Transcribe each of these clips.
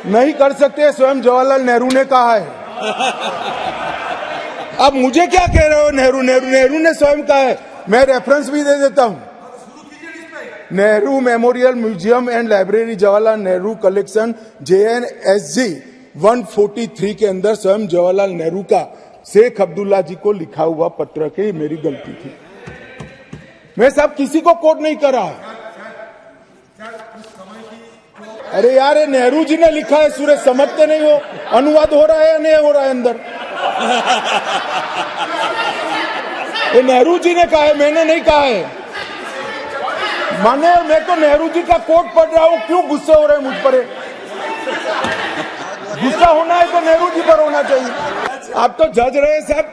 नहीं कर सकते, स्वयं जवाहरलाल नेहरू ने कहा है। अब मुझे क्या कह रहे हो? नेहरू नेहरू नेहरू ने स्वयं कहा है। मैं रेफरेंस भी दे देता हूं। Nehru memorial museum and library, Jawaharlal Nehru collection, JNSG 143 के अंदर स्वयं जवाहरलाल नेहरू का शेख अब्दुल्ला जी को लिखा हुआ पत्र के मेरी गलती थी। मैं साहब किसी को कोट नहीं कर रहा। अरे यार, नेहरू जी ने लिखा है, सूरज समझते नहीं हो? अनुवाद हो रहा है या नहीं हो रहा है अंदर? ये नेहरू जी ने कहा है, मैंने नहीं कहा है। माने मैं तो नेहरू जी का कोट पढ़ रहा हूं, क्यों गुस्से हो रहे हैं मुझ पर? गुस्सा होना है तो नेहरू जी पर होना चाहिए। आप तो जज रहे साहब,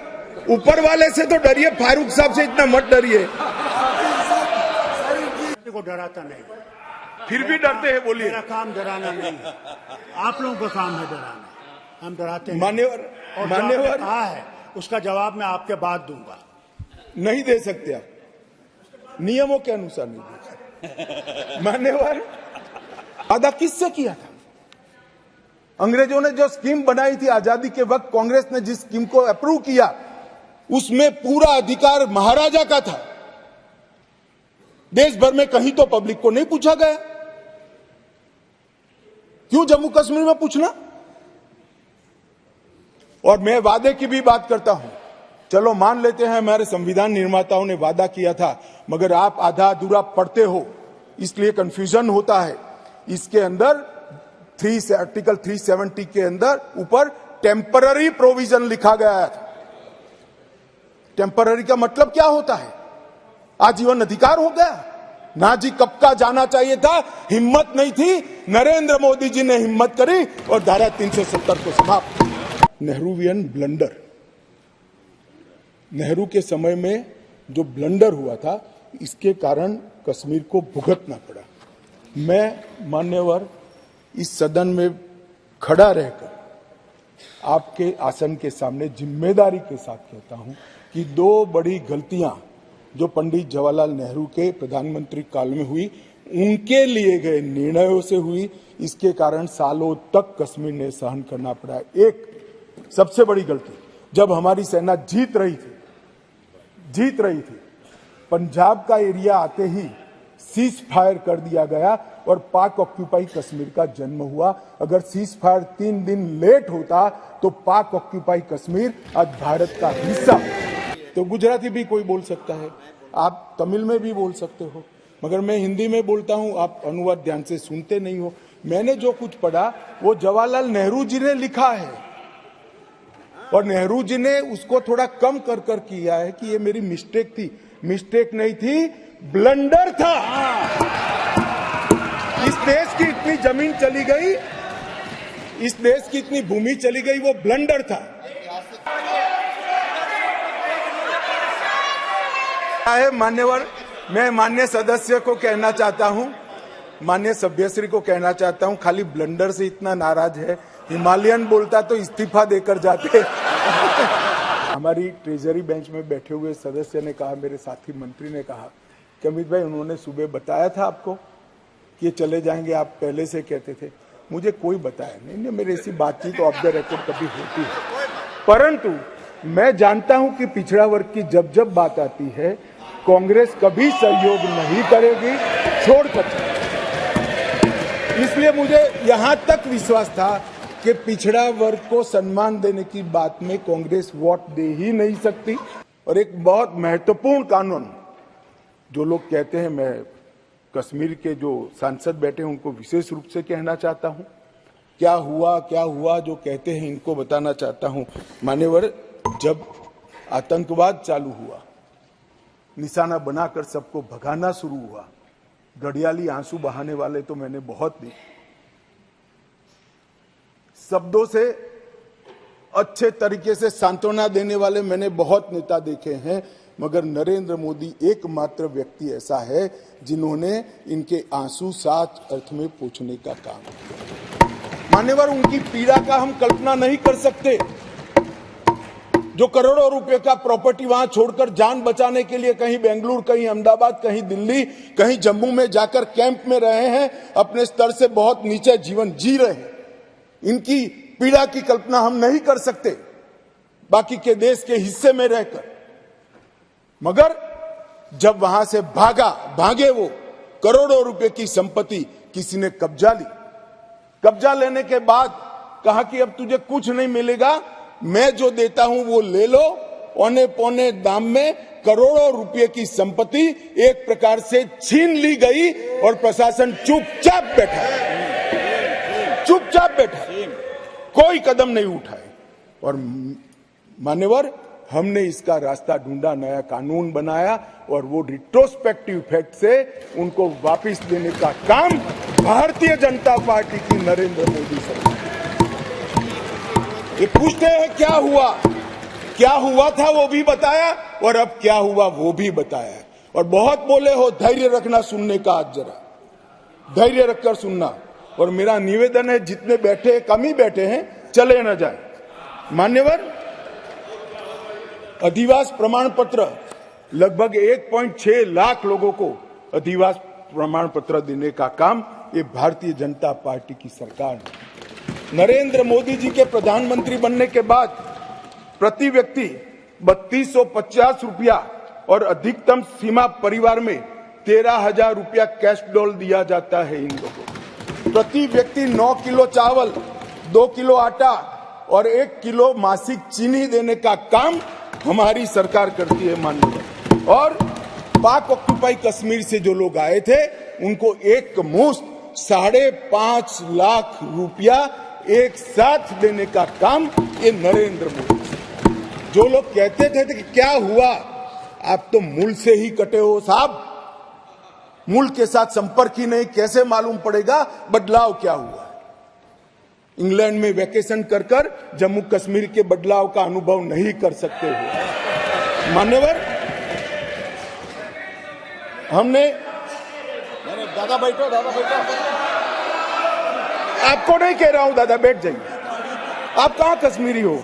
ऊपर वाले से तो डरिए, फारूक साहब से इतना मत डरिए। को डराता नहीं, फिर भी डरते हैं, बोलिए। मेरा काम डराना नहीं है, आप लोगों का काम है डराना। हम डराते हैं। मान्यवर, मान्यवर कहा है उसका जवाब मैं आपके बाद दूंगा। नहीं दे सकते आप, नियमों के अनुसार नहीं दे सकते। मान्यवर, वादा किससे किया था? अंग्रेजों ने जो स्कीम बनाई थी आजादी के वक्त, कांग्रेस ने जिस स्कीम को अप्रूव किया, उसमें पूरा अधिकार महाराजा का था। देश भर में कहीं तो पब्लिक को नहीं पूछा गया। क्यों जम्मू कश्मीर में पूछना? और मैं वादे की भी बात करता हूं। चलो मान लेते हैं हमारे संविधान निर्माताओं ने वादा किया था, मगर आप आधा अधूरा पढ़ते हो, इसलिए कंफ्यूजन होता है। इसके अंदर आर्टिकल 370 के अंदर ऊपर टेम्पररी प्रोविजन लिखा गया था। टेम्पररी का मतलब क्या होता है? आजीवन अधिकार हो गया ना जी? कब का जाना चाहिए था, हिम्मत नहीं थी। नरेंद्र मोदी जी ने हिम्मत करी और धारा 370 को समाप्त। नेहरूवियन ब्लंडर, नेहरू के समय में जो ब्लंडर हुआ था, इसके कारण कश्मीर को भुगतना पड़ा। मैं मान्यवर इस सदन में खड़ा रहकर आपके आसन के सामने जिम्मेदारी के साथ कहता हूं कि दो बड़ी गलतियां जो पंडित जवाहरलाल नेहरू के प्रधानमंत्री काल में हुई, उनके लिए गए निर्णयों से हुई। इसके कारण सालों तक कश्मीर ने सहन करना पड़ा। एक सबसे बड़ी गलती, जब हमारी सेना जीत रही थी, पंजाब का एरिया आते ही सीज फायर कर दिया गया और पाक ऑक्यूपाई कश्मीर का जन्म हुआ। अगर सीज फायर 3 दिन लेट होता तो पाक ऑक्यूपाई कश्मीर आज भारत का हिस्सा। तो गुजराती भी कोई बोल सकता है, आप तमिल में भी बोल सकते हो, मगर मैं हिंदी में बोलता हूं, आप अनुवाद ध्यान से सुनते नहीं हो। मैंने जो कुछ पढ़ा वो जवाहरलाल नेहरू जी ने लिखा है, और नेहरू जी ने उसको थोड़ा कम कर किया है कि ये मेरी मिस्टेक थी। मिस्टेक नहीं थी, ब्लंडर था। इस देश की इतनी जमीन चली गई, इस देश की इतनी भूमि चली गई, वो ब्लंडर था। मान्यवर, मैं मान्य सदस्य को कहना चाहता हूं, मान्य सभ्यश्री को कहना चाहता हूं, खाली ब्लंडर से इतना नाराज है, हिमालयन बोलता तो इस्तीफा देकर जाते। हमारी ट्रेजरी बेंच में बैठे हुए सदस्य ने कहा, मेरे साथी मंत्री ने कहा कि अमित भाई, उन्होंने सुबह बताया था आपको कि चले जाएंगे, आप पहले से कहते थे। मुझे कोई बताया नहीं, मेरी ऐसी बातचीत ऑफ द रिकॉर्ड कभी होती है, परंतु मैं जानता हूं कि पिछड़ा वर्ग की जब बात आती है, कांग्रेस कभी सहयोग नहीं करेगी, छोड़कर। इसलिए मुझे यहां तक विश्वास था कि पिछड़ा वर्ग को सम्मान देने की बात में कांग्रेस वोट दे ही नहीं सकती। और एक बहुत महत्वपूर्ण कानून, जो लोग कहते हैं, मैं कश्मीर के जो सांसद बैठे हैं उनको विशेष रूप से कहना चाहता हूं, क्या हुआ जो कहते हैं, इनको बताना चाहता हूं। मान्यवर, जब आतंकवाद चालू हुआ, निशाना बनाकर सबको भगाना शुरू हुआ, घड़ियाली आंसू बहाने वाले तो मैंने बहुत देखे। शब्दों से अच्छे तरीके से सांत्वना देने वाले मैंने बहुत नेता देखे हैं, मगर नरेंद्र मोदी एकमात्र व्यक्ति ऐसा है जिन्होंने इनके आंसू साच अर्थ में पोंछने का काम किया। मान्यवर, उनकी पीड़ा का हम कल्पना नहीं कर सकते। जो करोड़ों रुपए का प्रॉपर्टी वहां छोड़कर जान बचाने के लिए कहीं बेंगलुरु, कहीं अहमदाबाद, कहीं दिल्ली, कहीं जम्मू में जाकर कैंप में रहे हैं, अपने स्तर से बहुत नीचे जीवन जी रहे हैं। इनकी पीड़ा की कल्पना हम नहीं कर सकते बाकी के देश के हिस्से में रहकर, मगर जब वहां से भागे वो करोड़ों रुपए की संपत्ति किसी ने कब्जा ली। कब्जा लेने के बाद कहा कि अब तुझे कुछ नहीं मिलेगा, मैं जो देता हूं वो ले लो। औने पौने दाम में करोड़ों रुपए की संपत्ति एक प्रकार से छीन ली गई और प्रशासन चुपचाप बैठा, कोई कदम नहीं उठाए। और मान्यवर, हमने इसका रास्ता ढूंढा, नया कानून बनाया और वो रिट्रोस्पेक्टिव इफेक्ट से उनको वापस देने का काम भारतीय जनता पार्टी की नरेंद्र मोदी सरकार। ये पूछते हैं क्या हुआ था वो भी बताया और अब क्या हुआ वो भी बताया। और बहुत बोले हो, धैर्य रखना सुनने का, आज जरा धैर्य रखकर सुनना। और मेरा निवेदन है, जितने बैठे कम ही बैठे हैं, चले न जाए। मान्यवर, अधिवास प्रमाण पत्र लगभग 1.6 लाख लोगों को अधिवास प्रमाण पत्र देने का काम ये भारतीय जनता पार्टी की सरकार ने। नरेंद्र मोदी जी के प्रधानमंत्री बनने के बाद प्रति व्यक्ति 3250 रुपया और अधिकतम सीमा परिवार में 13,000 रुपया कैश डॉल दिया जाता है इन लोगों को। प्रति व्यक्ति 9 किलो चावल, 2 किलो आटा और 1 किलो मासिक चीनी देने का काम हमारी सरकार करती है माननीय। और पाक ऑक्युपाई कश्मीर से जो लोग आए थे उनको एक मुश्त 5.5 लाख रुपया एक साथ देने का काम ये नरेंद्र मोदी। जो लोग कहते थे कि क्या हुआ, आप तो मूल से ही कटे हो साहब, मूल के साथ संपर्क ही नहीं, कैसे मालूम पड़ेगा बदलाव क्या हुआ। इंग्लैंड में वैकेशन कर जम्मू कश्मीर के बदलाव का अनुभव नहीं कर सकते हो मान्यवर। हमने दादा बैठो, आपको नहीं कह रहा हूं दादा, बैठ जाइए। आप कहां कश्मीरी हो?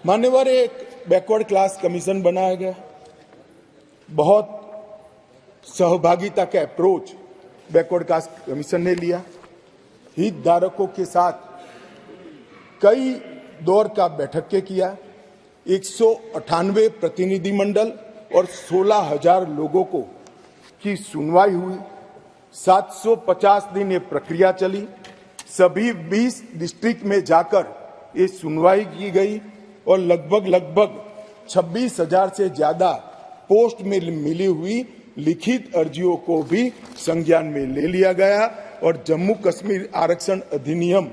मान्यवर, एक बैकवर्ड क्लास कमीशन बनाया गया। बहुत सहभागिता का अप्रोच बैकवर्ड क्लास कमीशन ने लिया। हितधारकों के साथ कई दौर का बैठक के किया। 198 प्रतिनिधि मंडल और 16,000 लोगों को की सुनवाई हुई। 750 दिन ये प्रक्रिया चली। सभी 20 डिस्ट्रिक्ट में जाकर ये सुनवाई की गई और लगभग 26,000 से ज्यादा पोस्ट में मिली हुई लिखित अर्जियों को भी संज्ञान में ले लिया गया। और जम्मू कश्मीर आरक्षण अधिनियम,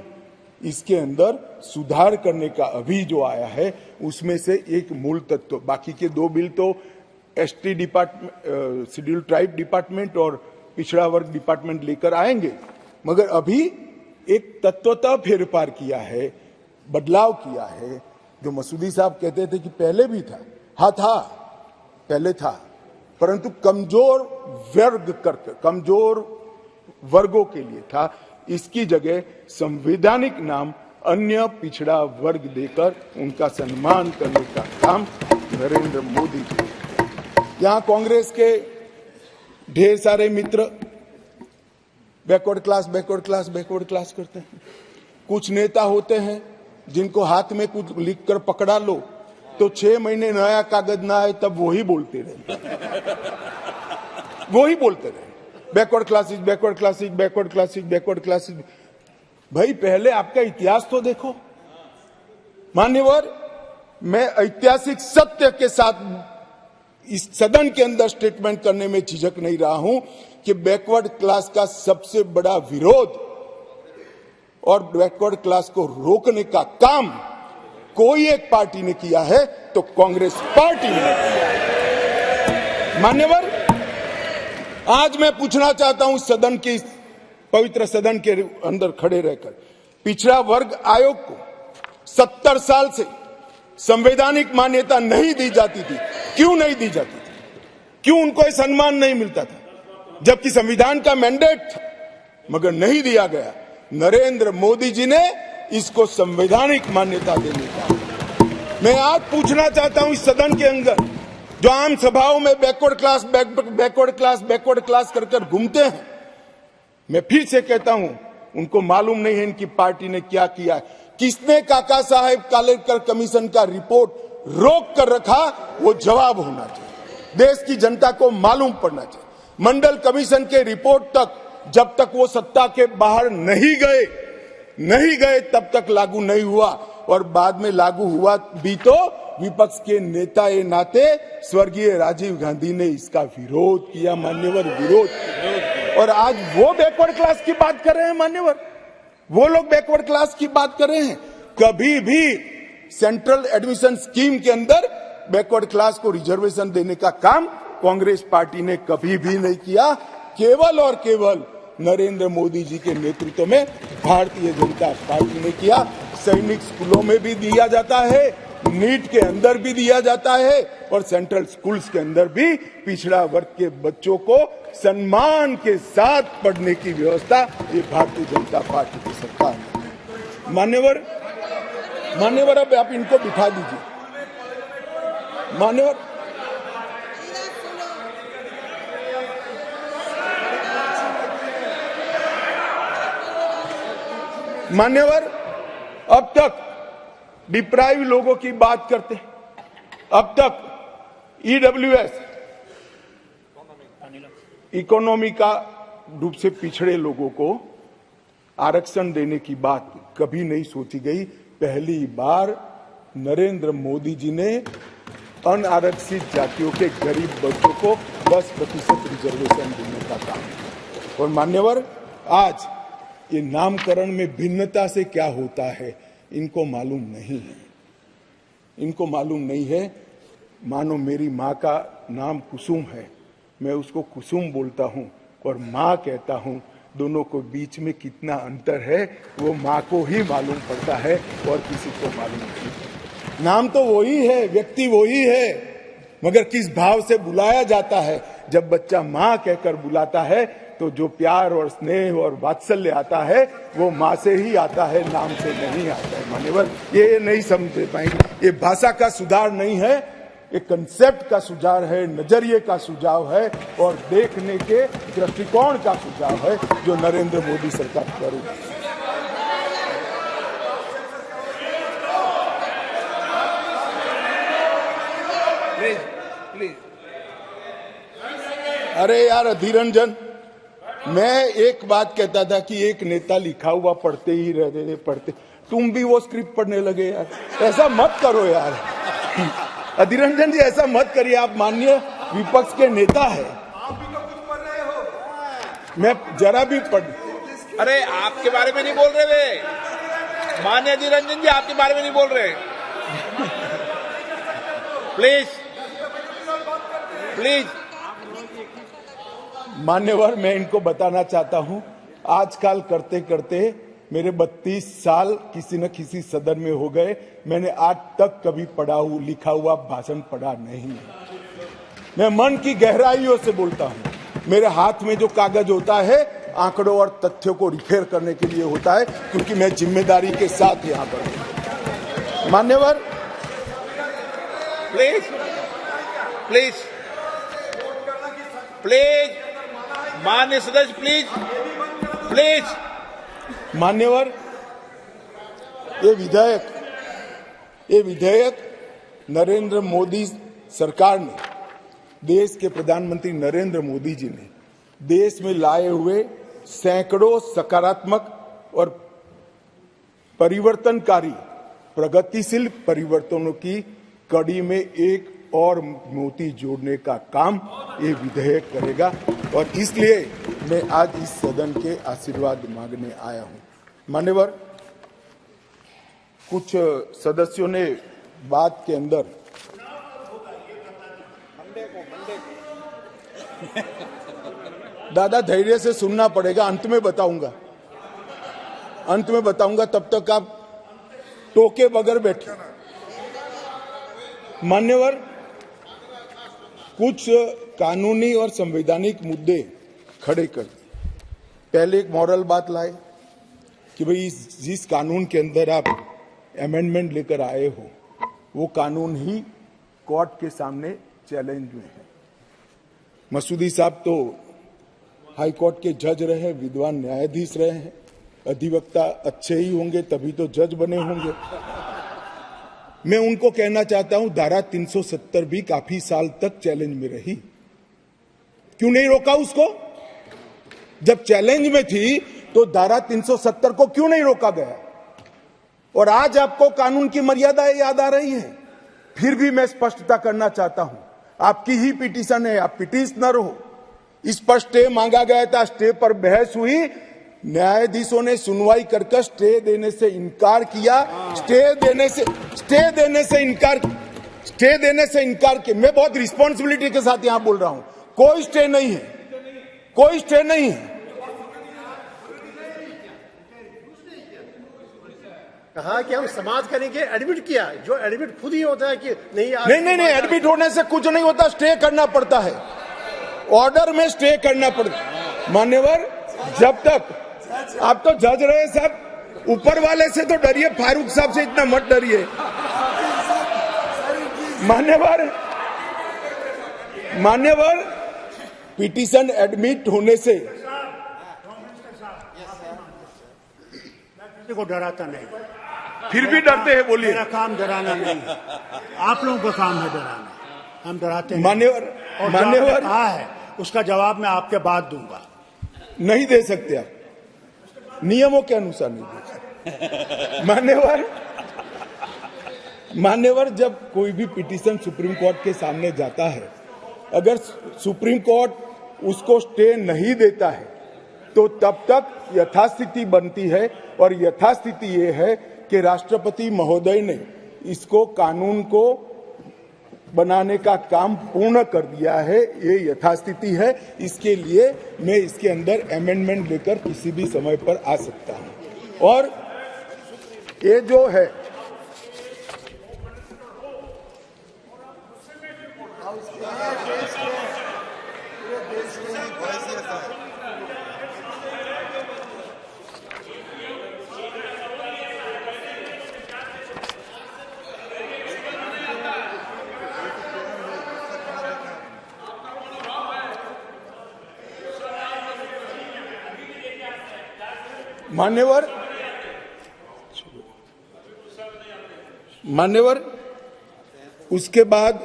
इसके अंदर सुधार करने का अभी जो आया है उसमें से एक मूल तत्व, बाकी के 2 बिल तो ST department, schedule tribe department और पिछड़ा वर्ग डिपार्टमेंट लेकर आएंगे, मगर अभी एक तत्वतः फेरफार किया है, बदलाव किया है। जो मसूदी साहब कहते थे कि पहले भी था, हाँ था, पहले था, परंतु कमजोर वर्गों के लिए था। इसकी जगह संवैधानिक नाम अन्य पिछड़ा वर्ग देकर उनका सम्मान करने का काम नरेंद्र मोदी जी। यहां कांग्रेस के ढेर सारे मित्र बैकवर्ड क्लास करते हैं। कुछ नेता होते हैं जिनको हाथ में कुछ लिखकर पकड़ा लो तो 6 महीने नया कागज ना आए तब वही बोलते रहे बैकवर्ड क्लासेस। भाई पहले आपका इतिहास तो देखो मान्यवर। मैं ऐतिहासिक सत्य के साथ इस सदन के अंदर स्टेटमेंट करने में झिझक नहीं रहा हूं कि बैकवर्ड क्लास का सबसे बड़ा विरोध और बैकवर्ड क्लास को रोकने का काम कोई एक पार्टी ने किया है तो कांग्रेस पार्टी ने किया है। मान्यवर, आज मैं पूछना चाहता हूं सदन के, पवित्र सदन के अंदर खड़े रहकर, पिछड़ा वर्ग आयोग को 70 साल से संवैधानिक मान्यता नहीं दी जाती थी। क्यों नहीं दी जाती थी? क्यों उनको यह सम्मान नहीं मिलता था, जबकि संविधान का मैंडेट था, मगर नहीं दिया गया। नरेंद्र मोदी जी ने इसको संवैधानिक मान्यता देने का। मैं आज पूछना चाहता हूं इस सदन के अंदर जो आम सभाओं में बैकवर्ड क्लास कर कर घूमते हैं, मैं फिर से कहता हूं, उनको मालूम नहीं है इनकी पार्टी ने क्या किया है। किसने काका साहेब कालेकर कमीशन का रिपोर्ट रोक कर रखा, वो जवाब होना चाहिए। देश की जनता को मालूम पड़ना चाहिए। मंडल कमीशन के रिपोर्ट तक जब तक वो सत्ता के बाहर नहीं गए तब तक लागू नहीं हुआ, और बाद में लागू हुआ भी तो विपक्ष के नेता ए नाते स्वर्गीय राजीव गांधी ने इसका विरोध किया, मान्यवर, विरोध किया। और आज वो बैकवर्ड क्लास की बात कर रहे हैं, मान्यवर, वो लोग बैकवर्ड क्लास की बात कर रहे हैं। कभी भी सेंट्रल एडमिशन स्कीम के अंदर बैकवर्ड क्लास को रिजर्वेशन देने का काम कांग्रेस पार्टी ने कभी भी नहीं किया। केवल और केवल नरेंद्र मोदी जी के नेतृत्व में भारतीय जनता पार्टी ने किया। सैनिक स्कूलों में भी दिया जाता है, नीट के अंदर भी दिया जाता है, और सेंट्रल स्कूल्स के अंदर भी पिछड़ा वर्ग के बच्चों को सम्मान के साथ पढ़ने की व्यवस्था ये भारतीय जनता पार्टी की सरकार ने। मान्यवर, अब आप इनको बिठा दीजिए। मान्यवर, अब तक डिप्राइव लोगों की बात करते, अब तक ईडब्ल्यूएस, इकोनॉमी का रूप से पिछड़े लोगों को आरक्षण देने की बात कभी नहीं सोची गई। पहली बार नरेंद्र मोदी जी ने अनारक्षित जातियों के गरीब बच्चों को 10% रिजर्वेशन देने का काम। और मान्यवर, आज ये नामकरण में भिन्नता से क्या होता है इनको मालूम नहीं है, इनको मालूम नहीं है। मानो मेरी माँ का नाम कुसुम है, मैं उसको कुसुम बोलता हूँ और माँ कहता हूँ, दोनों को बीच में कितना अंतर है वो माँ को ही मालूम पड़ता है और किसी को मालूम नहीं। नाम तो वही है, व्यक्ति वही है, मगर किस भाव से बुलाया जाता है। जब बच्चा माँ कहकर बुलाता है तो जो प्यार और स्नेह और वात्सल्य आता है वो माँ से ही आता है, नाम से नहीं आता है। मान्यवर, ये नहीं समझ पाएंगे। ये भाषा का सुधार नहीं है, एक कंसेप्ट का सुझाव है, नजरिए का सुझाव है और देखने के दृष्टिकोण का सुझाव है जो नरेंद्र मोदी सरकार कर रही है। प्लीज। अरे यार अधीर रंजन, मैं एक बात कहता था कि एक नेता लिखा हुआ पढ़ते ही रहते पढ़ते, तुम भी वो स्क्रिप्ट पढ़ने लगे यार। ऐसा मत करो यार अधीर रंजन जी, ऐसा मत करिए। आप माननीय विपक्ष के नेता है, आप भी तो कुछ पढ़ रहे हो। मैं जरा भी पढ़, अरे आपके बारे में नहीं बोल रहे वे, माननीय अधीर रंजन जी आपके बारे में नहीं बोल रहे। प्लीज। मान्यवर, मैं इनको बताना चाहता हूं, आजकल करते करते मेरे 32 साल किसी न किसी सदन में हो गए। मैंने आज तक कभी लिखा हुआ भाषण पढ़ा नहीं। मैं मन की गहराइयों से बोलता हूं। मेरे हाथ में जो कागज होता है आंकड़ों और तथ्यों को रिपेयर करने के लिए होता है, क्योंकि मैं जिम्मेदारी के साथ यहां पर हूं। मान्यवर, प्लीज माननीय सदस्य, प्लीज। मान्यवर, ये विधेयक नरेंद्र मोदी सरकार ने, देश के प्रधानमंत्री नरेंद्र मोदी जी ने देश में लाए हुए सैकड़ों सकारात्मक और परिवर्तनकारी प्रगतिशील परिवर्तनों की कड़ी में एक और मोती जोड़ने का काम ये विधेयक करेगा। और इसलिए मैं आज इस सदन के आशीर्वाद मांगने आया हूं। मान्यवर, कुछ सदस्यों ने बात के अंदर दादा धैर्य से सुनना पड़ेगा, अंत में बताऊंगा, तब तक आप टोके बगैर बैठे। मान्यवर, कुछ कानूनी और संवैधानिक मुद्दे खड़े कर दिए। पहले एक मॉरल बात लाए कि भाई जिस कानून के अंदर आप अमेंडमेंट लेकर आए हो वो कानून ही कोर्ट के सामने चैलेंज में है। मसूदी साहब तो हाई कोर्ट के जज रहे, विद्वान न्यायाधीश रहे हैं, अधिवक्ता अच्छे ही होंगे तभी तो जज बने होंगे। मैं उनको कहना चाहता हूं, धारा 370 भी काफी साल तक चैलेंज में रही, क्यों नहीं रोका उसको? जब चैलेंज में थी तो धारा 370 को क्यों नहीं रोका गया? और आज आपको कानून की मर्यादाएं याद आ रही है। फिर भी मैं स्पष्टता करना चाहता हूं, आपकी ही पिटीशन है, आप पिटीशनर हो। इस पर स्टे मांगा गया था, स्टे पर बहस हुई, न्यायाधीशों ने सुनवाई कर स्टे देने से इनकार किया। स्टे देने से इनकार किया। मैं बहुत रिस्पॉन्सिबिलिटी के साथ यहां बोल रहा हूं, कोई स्टे नहीं है, कोई स्टे नहीं है। कहा कि हम समाज करेंगे, एडमिट किया, जो एडमिट खुद ही होता है कि नहीं, एडमिट होने से कुछ नहीं होता, स्टे करना पड़ता है, ऑर्डर में स्टे करना पड़ता है। मान्यवर, जब तक आप तो जज रहे साहब, ऊपर वाले से तो डरिए, फारूक साहब से इतना मत डरिए। मान्यवर, पिटीशन एडमिट होने से किसी को डराता नहीं, फिर भी डरते हैं, बोलिए। मेरा काम डराना नहीं है, आप लोगों का काम है डराना, हम डराते नहीं। मान्यवर, और मान्यवर कहा है उसका जवाब मैं आपके बाद दूंगा। नहीं दे सकते आप, नियमों के अनुसार नहीं दे सकते। मान्यवर, जब कोई भी पिटीशन सुप्रीम कोर्ट के सामने जाता है, अगर सुप्रीम कोर्ट उसको स्टे नहीं देता है तो तब तक यथास्थिति बनती है, और यथास्थिति ये है कि राष्ट्रपति महोदय ने इसको कानून को बनाने का काम पूर्ण कर दिया है। ये यथास्थिति है, इसके लिए मैं इसके अंदर अमेंडमेंट लेकर किसी भी समय पर आ सकता हूं। और ये जो है मान्यवर, उसके बाद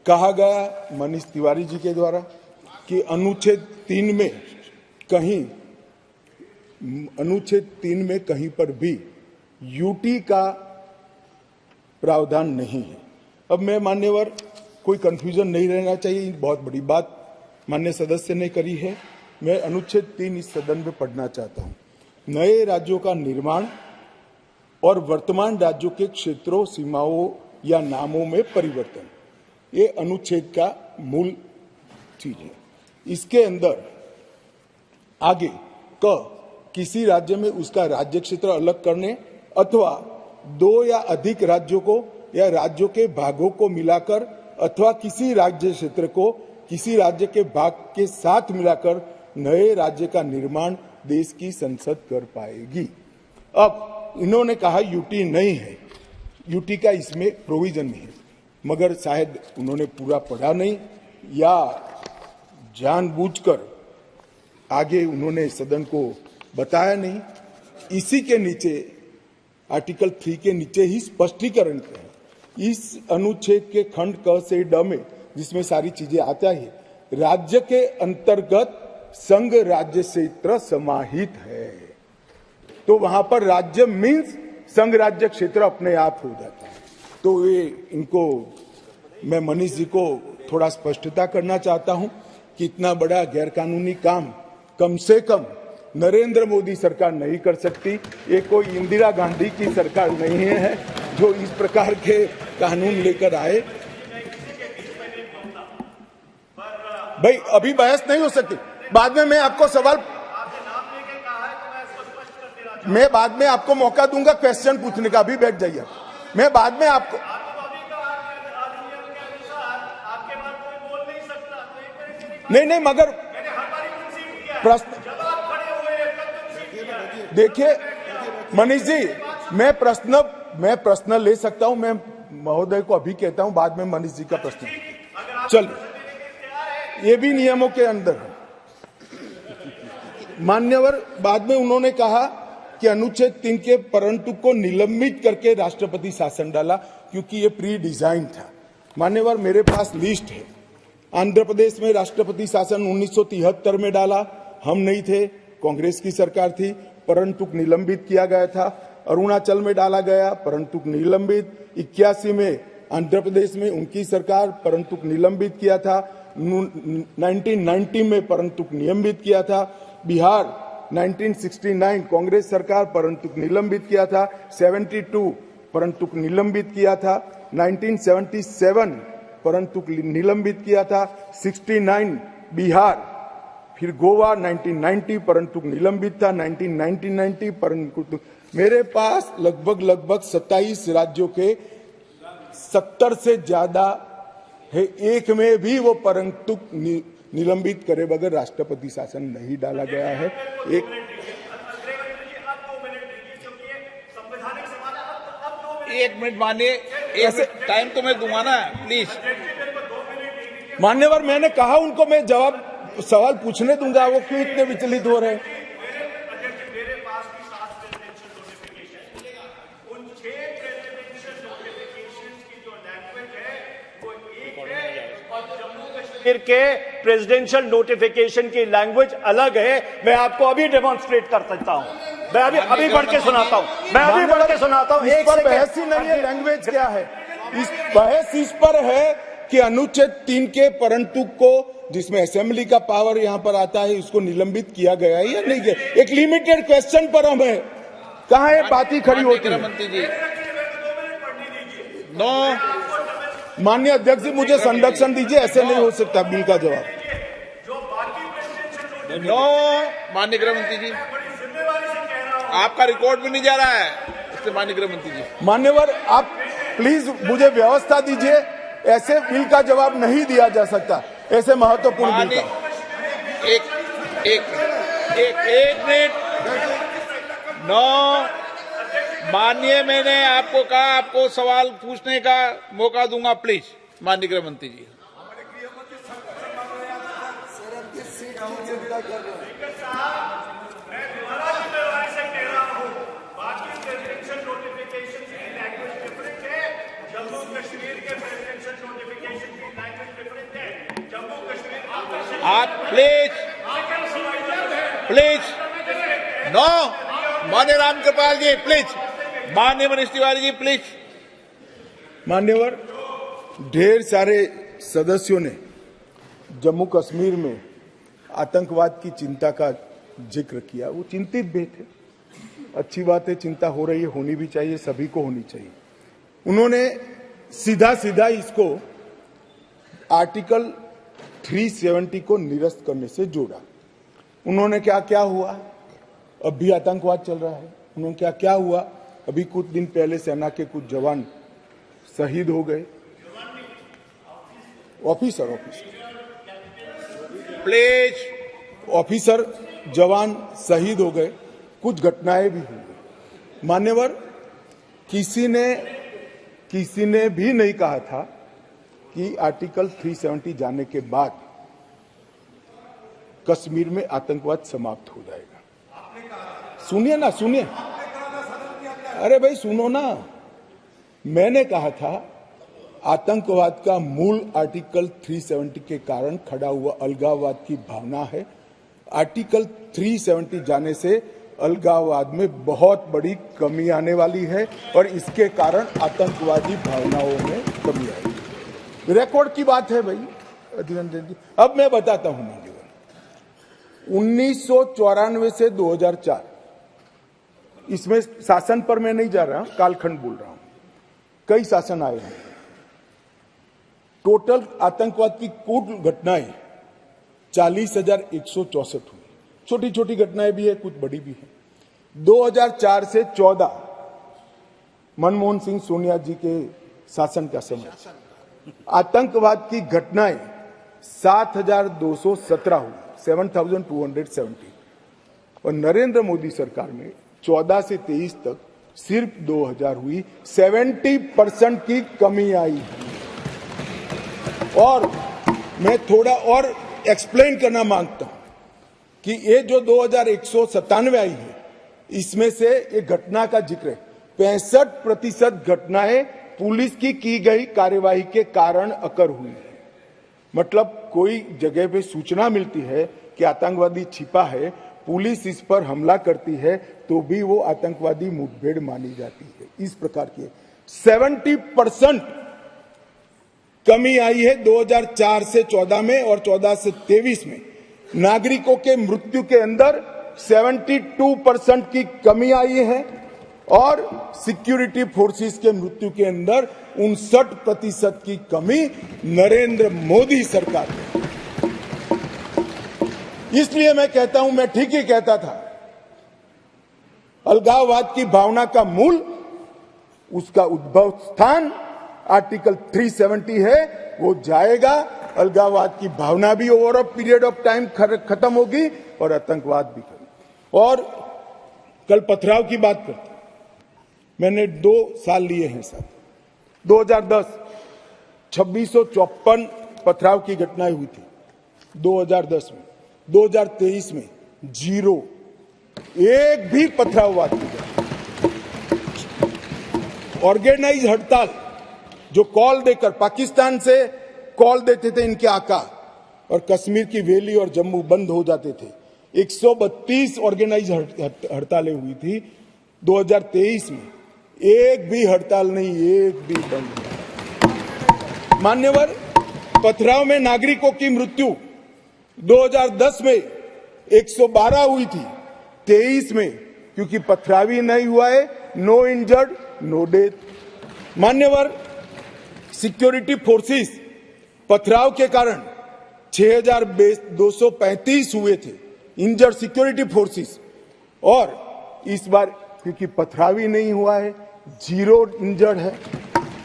कहा गया मनीष तिवारी जी के द्वारा कि अनुच्छेद 3 में कहीं पर भी यूटी का प्रावधान नहीं है। अब मैं मान्यवर, कोई कंफ्यूजन नहीं रहना चाहिए, बहुत बड़ी बात माननीय सदस्य ने करी है। मैं अनुच्छेद 3 इस सदन में पढ़ना चाहता हूं। नए राज्यों का निर्माण और वर्तमान राज्यों के क्षेत्रों, सीमाओं या नामों में परिवर्तन, ये अनुच्छेद का मूल चीज है। इसके अंदर आगे किसी राज्य में उसका राज्य क्षेत्र अलग करने अथवा 2 या अधिक राज्यों को या राज्यों के भागों को मिलाकर अथवा किसी राज्य क्षेत्र को किसी राज्य के भाग के साथ मिलाकर नए राज्य का निर्माण देश की संसद कर पाएगी। अब इन्होंने कहा यूटी नहीं है, यूटी का इसमें प्रोविजन नहीं है, मगर शायद उन्होंने पूरा पढ़ा नहीं या जानबूझकर आगे उन्होंने सदन को बताया नहीं। इसी के नीचे आर्टिकल 3 के नीचे ही स्पष्टीकरण है। इस अनुच्छेद के खंड क से ड में, जिसमें सारी चीजें आता है, राज्य के अंतर्गत संघ राज्य क्षेत्र समाहित है। तो वहां पर राज्य मीन्स संघ राज्य क्षेत्र अपने आप हो जाता है। तो ये इनको मैं मनीष जी को थोड़ा स्पष्टता करना चाहता हूं कि इतना बड़ा गैरकानूनी काम कम से कम नरेंद्र मोदी सरकार नहीं कर सकती। ये कोई इंदिरा गांधी की सरकार नहीं है जो इस प्रकार के कानून लेकर आए। भाई अभी बहस नहीं हो सकती, बाद में मैं आपको सवाल, मैं बाद में आपको मौका दूंगा क्वेश्चन पूछने का, अभी बैठ जाइए। मैं बाद में आपको नहीं मगर प्रश्न देखिए मनीष जी, मैं प्रश्न ले सकता हूं। मैं महोदय को अभी कहता हूं, बाद में मनीष जी का प्रश्न। चलिए, ये भी नियमों के अंदर है। मान्यवर, बाद में उन्होंने कहा कि अनुच्छेद 3 के परंतु को निलंबित करके राष्ट्रपति शासन डाला क्योंकि ये प्री डिजाइन था। मान्यवर, मेरे पास लिस्ट है। आंध्र प्रदेश में राष्ट्रपति शासन 1973 में डाला, हम नहीं थे, कांग्रेस की सरकार थी, परंतु निलंबित किया गया था। अरुणाचल में डाला गया, परंतु निलंबित। 81 में आंध्र प्रदेश में उनकी सरकार, परंतु निलंबित किया था। 1990 में परंतु निलंबित किया था। बिहार 1969 कांग्रेस सरकार, परंतु निलंबित किया था। 72 परंतु निलंबित किया था। 1977 परंतु निलंबित किया था। 69 बिहार, फिर गोवा 1990 परंतु निलंबित था। 1990 परंतु मेरे पास लगभग 27 राज्यों के 70 से ज्यादा है, एक में भी वो परंतु निलंबित करे बगैर राष्ट्रपति शासन नहीं डाला गया है। एक मिनट मानिए, ऐसे टाइम तो मैं दूंगा ना, प्लीज। मान्यवर, मैंने कहा उनको मैं जवाब सवाल पूछने दूंगा, वो क्यों इतने विचलित हो रहे हैं? के प्रेसिडेंशियल नोटिफिकेशन की लैंग्वेज अलग है। मैं आपको अभी डेमोन्स्ट्रेट कर सकता हूं, मैं अभी पढ़ के सुनाता हूं, मैं अभी पढ़ के सुनाता हूं। इस पर बहस ही नहीं है, लैंग्वेज क्या है? इस बहस इस पर है कि अनुच्छेद 3 के परंतु को, जिसमें असेंबली का पावर यहां पर आता है, उसको निलंबित किया गया है या नहीं किया? एक लिमिटेड क्वेश्चन पर हम है, कहां है बात ही खड़ी होती है? मंत्री जी, नो। माननीय अध्यक्ष जी, मुझे संरक्षण दीजिए, ऐसे नहीं हो सकता बिल का जवाब। नो, माननीय गृह मंत्री जी, आपका रिकॉर्ड भी नहीं जा रहा है, इससे माननीय गृह मंत्री जी। मान्यवर, आप प्लीज मुझे व्यवस्था दीजिए, ऐसे बिल का जवाब नहीं दिया जा सकता, ऐसे महत्वपूर्ण बिल का। एक मिनट। नो, माननीय, मैंने आपको कहा आपको सवाल पूछने का मौका दूंगा, प्लीज माननीय गृह मंत्री जी। आप प्लीज नो, माननीय रामकृपाल जी प्लीज, माननीय मनीष तिवारी जी प्लीज। मान्यवर, ढेर सारे सदस्यों ने जम्मू कश्मीर में आतंकवाद की चिंता का जिक्र किया, वो चिंतित भी थे। अच्छी बात है, चिंता हो रही है, होनी भी चाहिए, सभी को होनी चाहिए। उन्होंने सीधा सीधा इसको आर्टिकल 370 को निरस्त करने से जोड़ा। उन्होंने क्या क्या हुआ, अब भी आतंकवाद चल रहा है। उन्होंने क्या क्या हुआ, अभी कुछ दिन पहले सेना के कुछ जवान शहीद हो गए, ऑफिसर प्लीज, ऑफिसर जवान शहीद हो गए, कुछ घटनाएं भी हुई। मान्यवर, किसी ने भी नहीं कहा था कि आर्टिकल 370 जाने के बाद कश्मीर में आतंकवाद समाप्त हो जाएगा। सुनिए ना, सुनिए, अरे भाई सुनो ना, मैंने कहा था आतंकवाद का मूल आर्टिकल 370 के कारण खड़ा हुआ अलगाववाद की भावना है। आर्टिकल 370 जाने से अलगाववाद में बहुत बड़ी कमी आने वाली है और इसके कारण आतंकवादी भावनाओं में कमी आएगी। रिकॉर्ड की बात है भाई अधीररंजन जी। अब मैं बताता हूं मान्यवर, 1994 से 2004, इसमें शासन पर मैं नहीं जा रहा, कालखंड बोल रहा हूं, कई शासन आए हैं। टोटल आतंकवाद की कुल घटनाएं 40,164 हुई। छोटी छोटी घटनाएं भी है, कुछ बड़ी भी है। 2004 से 14 मनमोहन सिंह सोनिया जी के शासन का समय आतंकवाद की घटनाएं 7,217 हुई, 7,270। और नरेंद्र मोदी सरकार में 14 से 23 तक सिर्फ 2,000 हुई, 70% की कमी आई। और मैं थोड़ा और एक्सप्लेन करना मांगता हूं कि ये जो 2197 आई है, इसमें से एक घटना का जिक्र है। 65% घटनाएं पुलिस की गई कार्यवाही के कारण अकर हुई है। मतलब कोई जगह पे सूचना मिलती है कि आतंकवादी छिपा है, पुलिस इस पर हमला करती है तो भी वो आतंकवादी मुठभेड़ मानी जाती है। इस प्रकार की 70% कमी आई है 2004 से 14 में और 14 से 23 में। नागरिकों के मृत्यु के अंदर 72% की कमी आई है और सिक्योरिटी फोर्सेस के मृत्यु के अंदर 59% की कमी नरेंद्र मोदी सरकार ने। इसलिए मैं कहता हूं, मैं ठीक ही कहता था, अलगाववाद की भावना का मूल, उसका उद्भव स्थान आर्टिकल 370 है, वो जाएगा। अलगाववाद की भावना भी over a period of time खत्म होगी और आतंकवाद भी खत्म। और कल पथराव की बात करते, मैंने 2 साल लिए हैं साहब। 2010 2654 पथराव की घटनाएं हुई थी 2010 में। 2023 में 0, एक भी पथराववाद की घटना। ऑर्गेनाइज हड़ताल जो कॉल देकर पाकिस्तान से कॉल देते थे इनके आका, और कश्मीर की वैली और जम्मू बंद हो जाते थे। 132 ऑर्गेनाइज हड़तालें हुई थी 2023 में, एक भी हड़ताल नहीं, एक भी बंद नहीं। मान्यवर, पथराव में नागरिकों की मृत्यु 2010 में 112 हुई थी, 23 में क्योंकि पथरावी नहीं हुआ है, नो इंजर्ड नो डेथ। मान्यवर, सिक्योरिटी फोर्सेस पथराव के कारण 6235 हुए थे इंजर्ड सिक्योरिटी फोर्सेस, और इस बार क्योंकि पथरावी नहीं हुआ है 0 इंजर्ड है।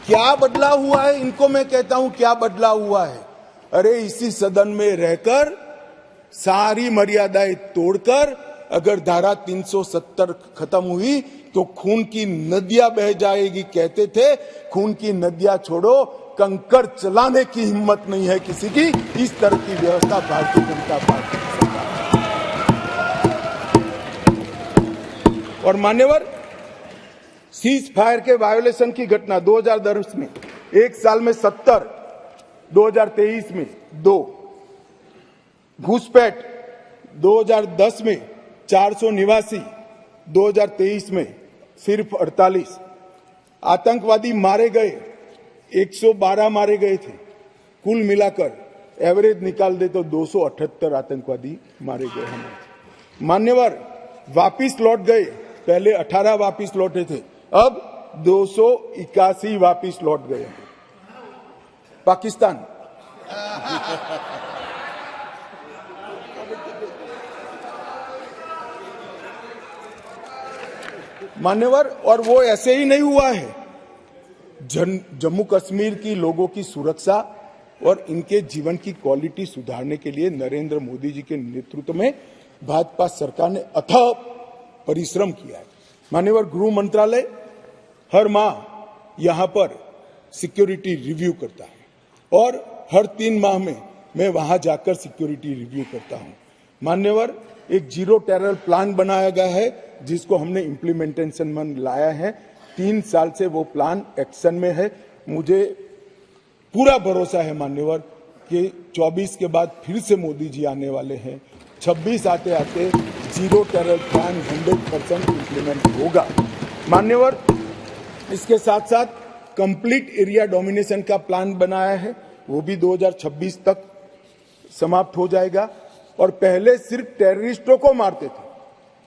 क्या बदलाव हुआ है? इनको मैं कहता हूं क्या बदलाव हुआ है। अरे इसी सदन में रहकर सारी मर्यादाएं तोड़कर अगर धारा 370 खत्म हुई तो खून की नदियां बह जाएगी कहते थे। खून की नदियां छोड़ो, कंकड़ चलाने की हिम्मत नहीं है किसी की। इस तरह की व्यवस्था भारतीय जनता पार्टी की सरकार। और मान्यवर, सीज फायर के वायोलेशन की घटना 2010 में एक साल में 70, 2023 में 2, घुसपैठ 2010 में 489, 2023 में सिर्फ 48, आतंकवादी मारे गए 112 मारे गए थे, कुल मिलाकर एवरेज निकाल दे तो 278 आतंकवादी मारे गए हमारे। मान्यवर, वापिस लौट गए, पहले 18 वापिस लौटे थे, अब 281 वापिस लौट गए। पाकिस्तान मान्यवर, और वो ऐसे ही नहीं हुआ है। जम्मू कश्मीर की लोगों की सुरक्षा और इनके जीवन की क्वालिटी सुधारने के लिए नरेंद्र मोदी जी के नेतृत्व में भाजपा सरकार ने अथक परिश्रम किया है। मान्यवर, गृह मंत्रालय हर माह यहां पर सिक्योरिटी रिव्यू करता है और हर 3 माह में मैं वहां जाकर सिक्योरिटी रिव्यू करता हूं। मान्यवर, एक 0 टेरर प्लान बनाया गया है जिसको हमने इम्प्लीमेंटेशन में लाया है। 3 साल से वो प्लान एक्शन में है। मुझे पूरा भरोसा है मान्यवर कि 24 के बाद फिर से मोदी जी आने वाले हैं। 26 आते आते 0 टेरर प्लान 100% इम्प्लीमेंट होगा। मान्यवर, इसके साथ साथ कंप्लीट एरिया डोमिनेशन का प्लान बनाया है, वो भी 2026 तक समाप्त हो जाएगा। और पहले सिर्फ टेररिस्टों को मारते थे,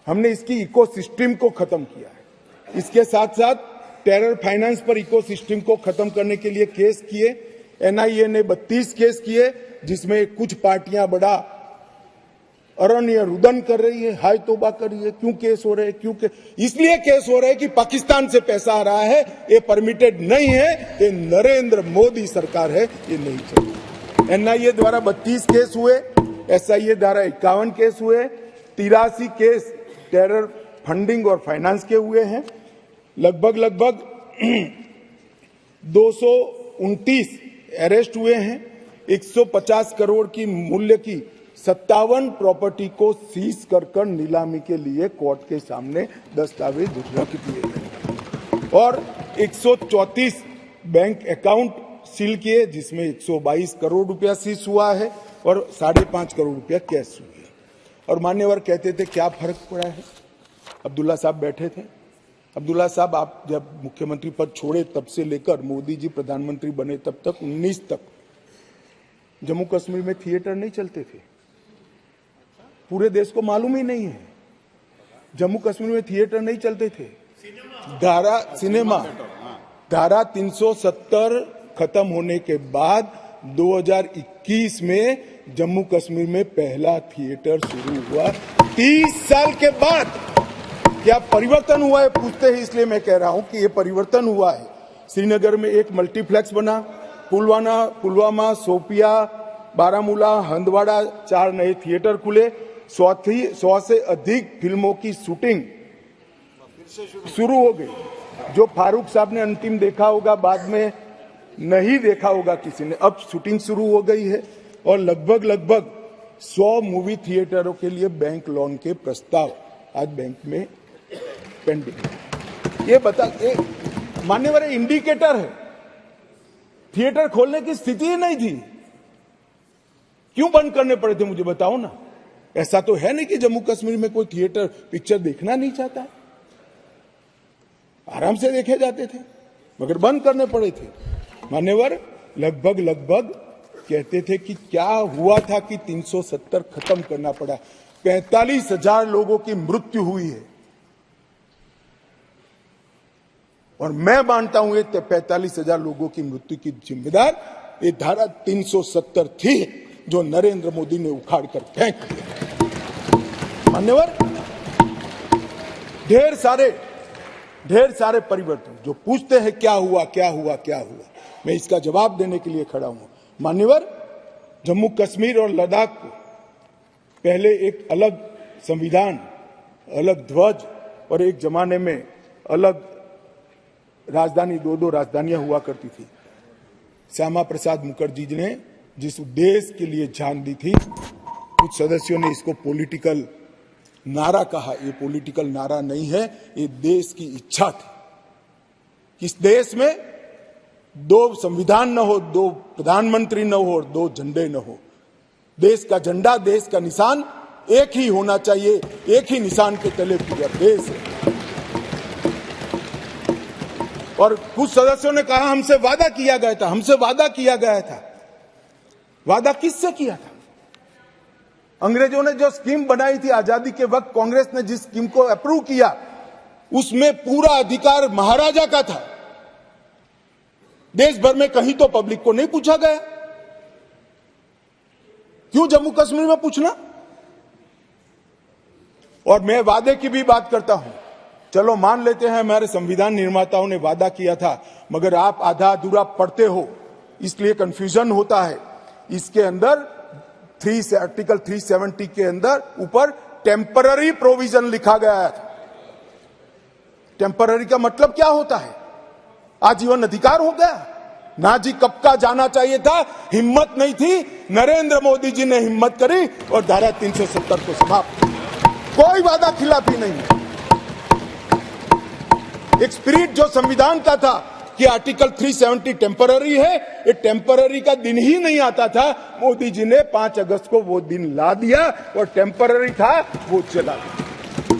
हमने इसकी इकोसिस्टम को खत्म किया है। इसके साथ साथ टेरर फाइनेंस पर इकोसिस्टम को खत्म करने के लिए केस किए। एनआईए ने 32 केस किए, जिसमें कुछ पार्टियां बड़ा अरण्य रुदन कर रही है, हाय तौबा कर रही है। क्यों केस हो रहे हैं? क्यों इसलिए केस हो रहे हैं कि पाकिस्तान से पैसा आ रहा है, ये परमिटेड नहीं है, ये नरेंद्र मोदी सरकार है, ये नहीं चाहिए। एनआईए द्वारा 32 केस हुए, एसआईए द्वारा 51 केस हुए, 83 केस टेरर फंडिंग और फाइनेंस के हुए हैं। लगभग 229 अरेस्ट हुए हैं, 150 करोड़ की मूल्य की 57 प्रॉपर्टी को सीज कर नीलामी के लिए कोर्ट के सामने दस्तावेज रख दिए गए और 134 बैंक अकाउंट सील किए, जिसमें 122 करोड़ रुपया सीज हुआ है और 5.5 करोड़ रुपया कैश हुई है। और मान्यवर कहते थे क्या फर्क पड़ा है। अब्दुल्ला साहब बैठे थे। अब्दुल्ला साहब, आप जब मुख्यमंत्री पद छोड़े तब से लेकर मोदी जी प्रधानमंत्री बने तब तक 19 तक जम्मू कश्मीर में थिएटर नहीं चलते थे। पूरे देश को मालूम ही नहीं है, जम्मू कश्मीर में थिएटर नहीं चलते थे। धारा 370 खत्म होने के बाद 2021 में जम्मू कश्मीर में पहला थिएटर शुरू हुआ। 30 साल के बाद क्या परिवर्तन हुआ है पूछते हैं, इसलिए मैं कह रहा हूं कि यह परिवर्तन हुआ है। श्रीनगर में एक मल्टीप्लेक्स बना, पुलवामा, शोपिया, बारामूला, हंदवाड़ा 4 नए थिएटर खुले, 100 से अधिक फिल्मों की शूटिंग शुरू हो गई। जो फारूक साहब ने अंतिम देखा होगा, बाद में नहीं देखा होगा किसी ने, अब शूटिंग शुरू हो गई है और लगभग 100 मूवी थिएटरों के लिए बैंक लोन के प्रस्ताव आज बैंक में पेंडिंग। ये मान्यवर इंडिकेटर है, थिएटर खोलने की स्थिति ही नहीं थी। क्यों बंद करने पड़े थे मुझे बताओ ना। ऐसा तो है नहीं कि जम्मू कश्मीर में कोई थिएटर पिक्चर देखना नहीं चाहता, आराम से देखे जाते थे, मगर बंद करने पड़े थे। मान्यवर लगभग कहते थे कि क्या हुआ था कि 370 खत्म करना पड़ा। 45,000 लोगों की मृत्यु हुई है और मैं मानता हूं ये 45,000 लोगों की मृत्यु की जिम्मेदार ये धारा 370 थी, जो नरेंद्र मोदी ने उखाड़ कर फेंक दिया। मान्यवर ढेर सारे परिवर्तन जो पूछते हैं क्या हुआ, मैं इसका जवाब देने के लिए खड़ा हूं। मान्यवर, जम्मू कश्मीर और लद्दाख को पहले एक अलग संविधान, अलग ध्वज और एक जमाने में अलग राजधानी, 2 राजधानियां हुआ करती थी। श्यामा प्रसाद मुखर्जी ने जिस उद्देश्य के लिए जान दी थी, कुछ सदस्यों ने इसको पॉलिटिकल नारा कहा। ये पॉलिटिकल नारा नहीं है, ये देश की इच्छा थी। इस देश में 2 संविधान न हो, 2 प्रधानमंत्री न हो और 2 झंडे न हो। देश का झंडा, देश का निशान एक ही होना चाहिए, एक ही निशान के तले पूरा देश है। और कुछ सदस्यों ने कहा हमसे वादा किया गया था। वादा किससे किया था? अंग्रेजों ने जो स्कीम बनाई थी आजादी के वक्त, कांग्रेस ने जिस स्कीम को अप्रूव किया, उसमें पूरा अधिकार महाराजा का था। देश भर में कहीं तो पब्लिक को नहीं पूछा गया। क्यों जम्मू कश्मीर में पूछना? और मैं वादे की भी बात करता हूं। चलो मान लेते हैं हमारे संविधान निर्माताओं ने वादा किया था, मगर आप आधा अधूरा पढ़ते हो, इसलिए कंफ्यूजन होता है। इसके अंदर आर्टिकल 370 के अंदर ऊपर टेम्पररी प्रोविजन लिखा गया है। टेम्पररी का मतलब क्या होता है? आजीवन अधिकार हो गया ना जी। कब का जाना चाहिए था, हिम्मत नहीं थी, नरेंद्र मोदी जी ने हिम्मत करी और धारा 370 को समाप्त। कोई वादा खिलाफी नहीं है। एक स्पिरिट जो संविधान का था कि आर्टिकल 370 टेम्पररी है, ये टेम्पररी का दिन ही नहीं आता था। मोदी जी ने 5 अगस्त को वो दिन ला दिया और टेम्पररी था वो चला गया।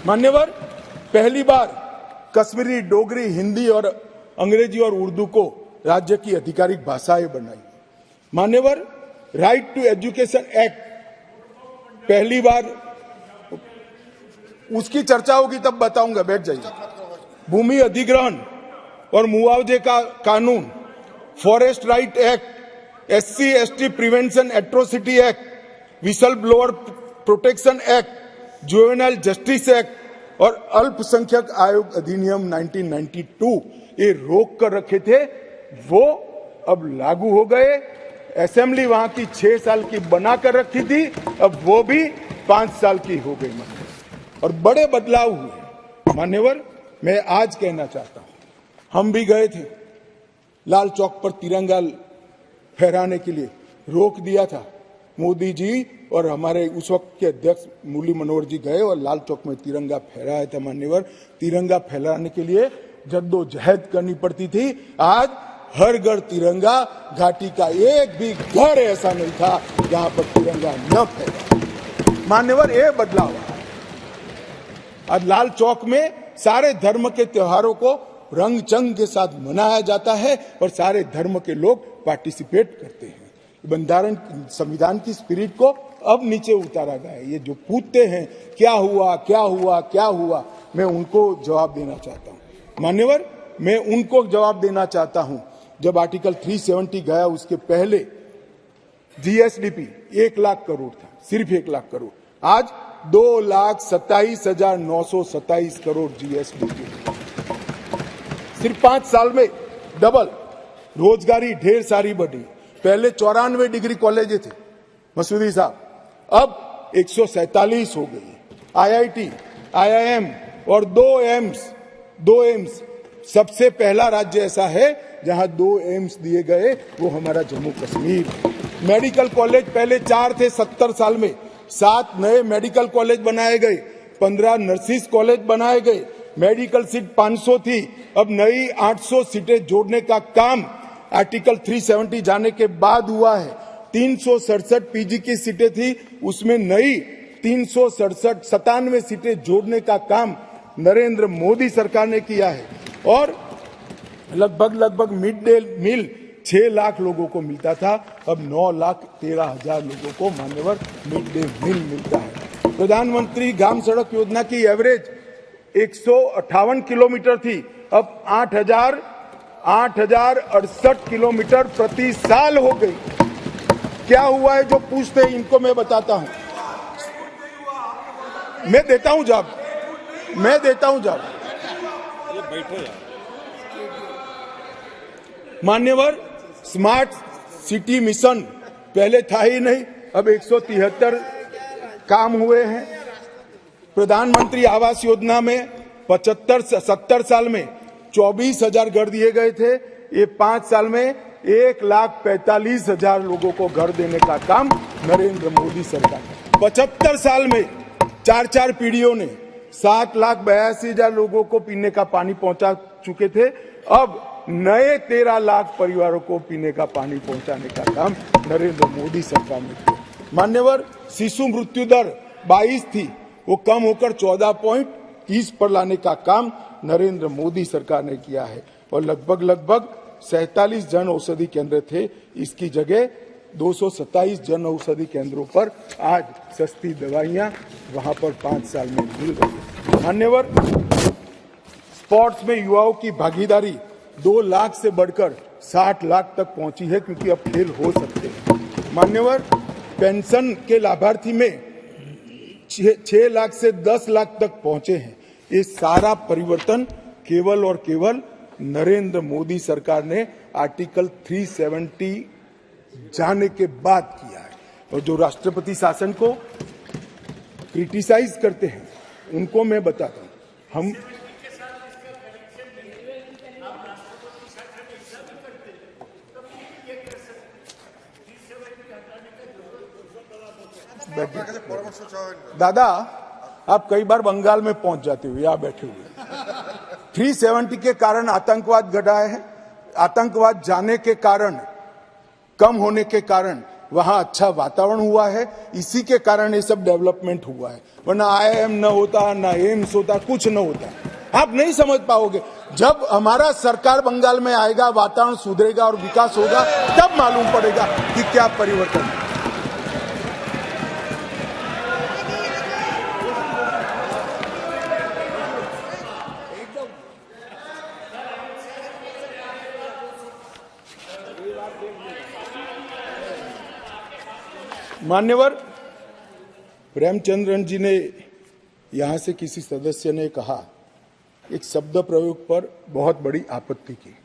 मान्यवर, पहली बार कश्मीरी, डोगरी, हिंदी और अंग्रेजी और उर्दू को राज्य की आधिकारिक भाषाएं बनाई। मान्यवर, राइट टू एजुकेशन एक्ट पहली बार, उसकी चर्चा होगी तब बताऊंगा, बैठ जाइए। भूमि अधिग्रहण और मुआवजे का कानून, forest right act, SC ST prevention atrocity act, whistle blower protection act, juvenile justice act और अल्पसंख्यक आयोग अधिनियम 1992 ये रोक कर रखे थे, वो अब लागू हो गए। असेंबली वहां की 6 साल की बनाकर रखी थी, अब वो भी 5 साल की हो गई। और बड़े बदलाव हुए। मान्यवर, मैं आज कहना चाहता हूं, हम भी गए थे, लाल चौक पर तिरंगा फहराने के लिए रोक दिया था। मोदी जी और हमारे उस वक्त के अध्यक्ष मुरली मनोहर जी गए और लाल चौक में तिरंगा फहराया था। मान्यवर, तिरंगा फहराने के लिए जद्दोजहद करनी पड़ती थी। आज हर घर तिरंगा, घाटी का एक भी घर ऐसा नहीं था जहां पर तिरंगा न फहरा। मान्यवर, ये बदलाव है। आज लाल चौक में सारे धर्म के त्योहारों को रंग चंग के साथ मनाया जाता है और सारे धर्म के लोग पार्टिसिपेट करते हैं। बंधारण संविधान की स्पिरिट को अब नीचे उतारा गया है। ये जो पूछते हैं क्या हुआ क्या हुआ क्या हुआ, मैं उनको जवाब देना चाहता हूं। मान्यवर, मैं उनको जवाब देना चाहता हूं, जब आर्टिकल 370 गया उसके पहले जीएसडीपी 1 लाख करोड़ था, सिर्फ 1 लाख करोड़। आज 2,27,927 करोड़ जीएसडीपी, सिर्फ 5 साल में डबल। रोजगारी ढेर सारी बढ़ी। पहले 94 डिग्री कॉलेज थे मसूदी साहब, अब 147 हो गई। आईआईटी, आईआईएम और 2 एम्स। सबसे पहला राज्य ऐसा है जहां 2 एम्स दिए गए, वो हमारा जम्मू कश्मीर। मेडिकल कॉलेज पहले 4 थे 70 साल में, 7 नए मेडिकल कॉलेज बनाए गए, 15 नर्सिस कॉलेज बनाए गए। मेडिकल सीट 500 थी, अब नई 800 सीटें जोड़ने का काम आर्टिकल 370 जाने के बाद हुआ है। 367 पीजी की सीटें थी, उसमें नई 397 सीटें जोड़ने का काम नरेंद्र मोदी सरकार ने किया है। और लगभग मिड डे मील 6 लाख लोगों को मिलता था, अब 9,13,000 लोगों को मान्यवर मिड डे मील मिलता है। प्रधानमंत्री ग्राम सड़क योजना की एवरेज 158 किलोमीटर थी, अब 8,068 किलोमीटर प्रति साल हो गई। क्या हुआ है जो पूछते हैं, इनको मैं बताता हूं। मैं देता हूं जवाब। मान्यवर, स्मार्ट सिटी मिशन पहले था ही नहीं, अब 173 काम हुए हैं। प्रधानमंत्री आवास योजना में 70 साल में 24,000 घर दिए गए थे। ये 5 साल में 1,45,000 लोगों को घर देने का काम नरेंद्र मोदी सरकार। 75 साल में 4 पीढ़ियों ने 7,82,000 लोगों को पीने का पानी पहुंचा चुके थे। अब नए 13 लाख परिवारों को पीने का पानी पहुंचाने का काम नरेंद्र मोदी सरकार ने किया। मान्यवर, शिशु मृत्यु दर 22 थी, वो कम होकर 14.30 पर लाने का काम नरेंद्र मोदी सरकार ने किया है। और लगभग 47 जन औषधि केंद्र थे, इसकी जगह 227 जन औषधि केंद्रों पर आज सस्ती दवाइयां वहां पर 5 साल में मिल रही है। मान्यवर, स्पोर्ट्स में युवाओं की भागीदारी 2 लाख से बढ़कर 60 लाख तक पहुंची है, क्योंकि अब खेल हो सकते हैं। मान्यवर, पेंशन के लाभार्थी में 6 लाख से 10 लाख तक पहुंचे हैं। ये सारा परिवर्तन केवल और केवल नरेंद्र मोदी सरकार ने आर्टिकल 370 जाने के बाद किया है। और जो राष्ट्रपति शासन को क्रिटिसाइज करते हैं, उनको मैं बताता हूं, हम दादा, आप कई बार बंगाल में पहुंच जाते हो, यहां बैठे हुए। 370 के कारण आतंकवाद घटा है। आतंकवाद जाने के कारण, कम होने के कारण वहां अच्छा वातावरण हुआ है। इसी के कारण ये सब डेवलपमेंट हुआ है, वरना आईआईएम न होता, न एम्स होता, कुछ न होता। आप नहीं समझ पाओगे। जब हमारा सरकार बंगाल में आएगा, वातावरण सुधरेगा और विकास होगा, तब मालूम पड़ेगा कि क्या परिवर्तन है। मान्यवर, प्रेमचंद्रन जी ने यहां से किसी सदस्य ने कहा, एक शब्द प्रयोग पर बहुत बड़ी आपत्ति की।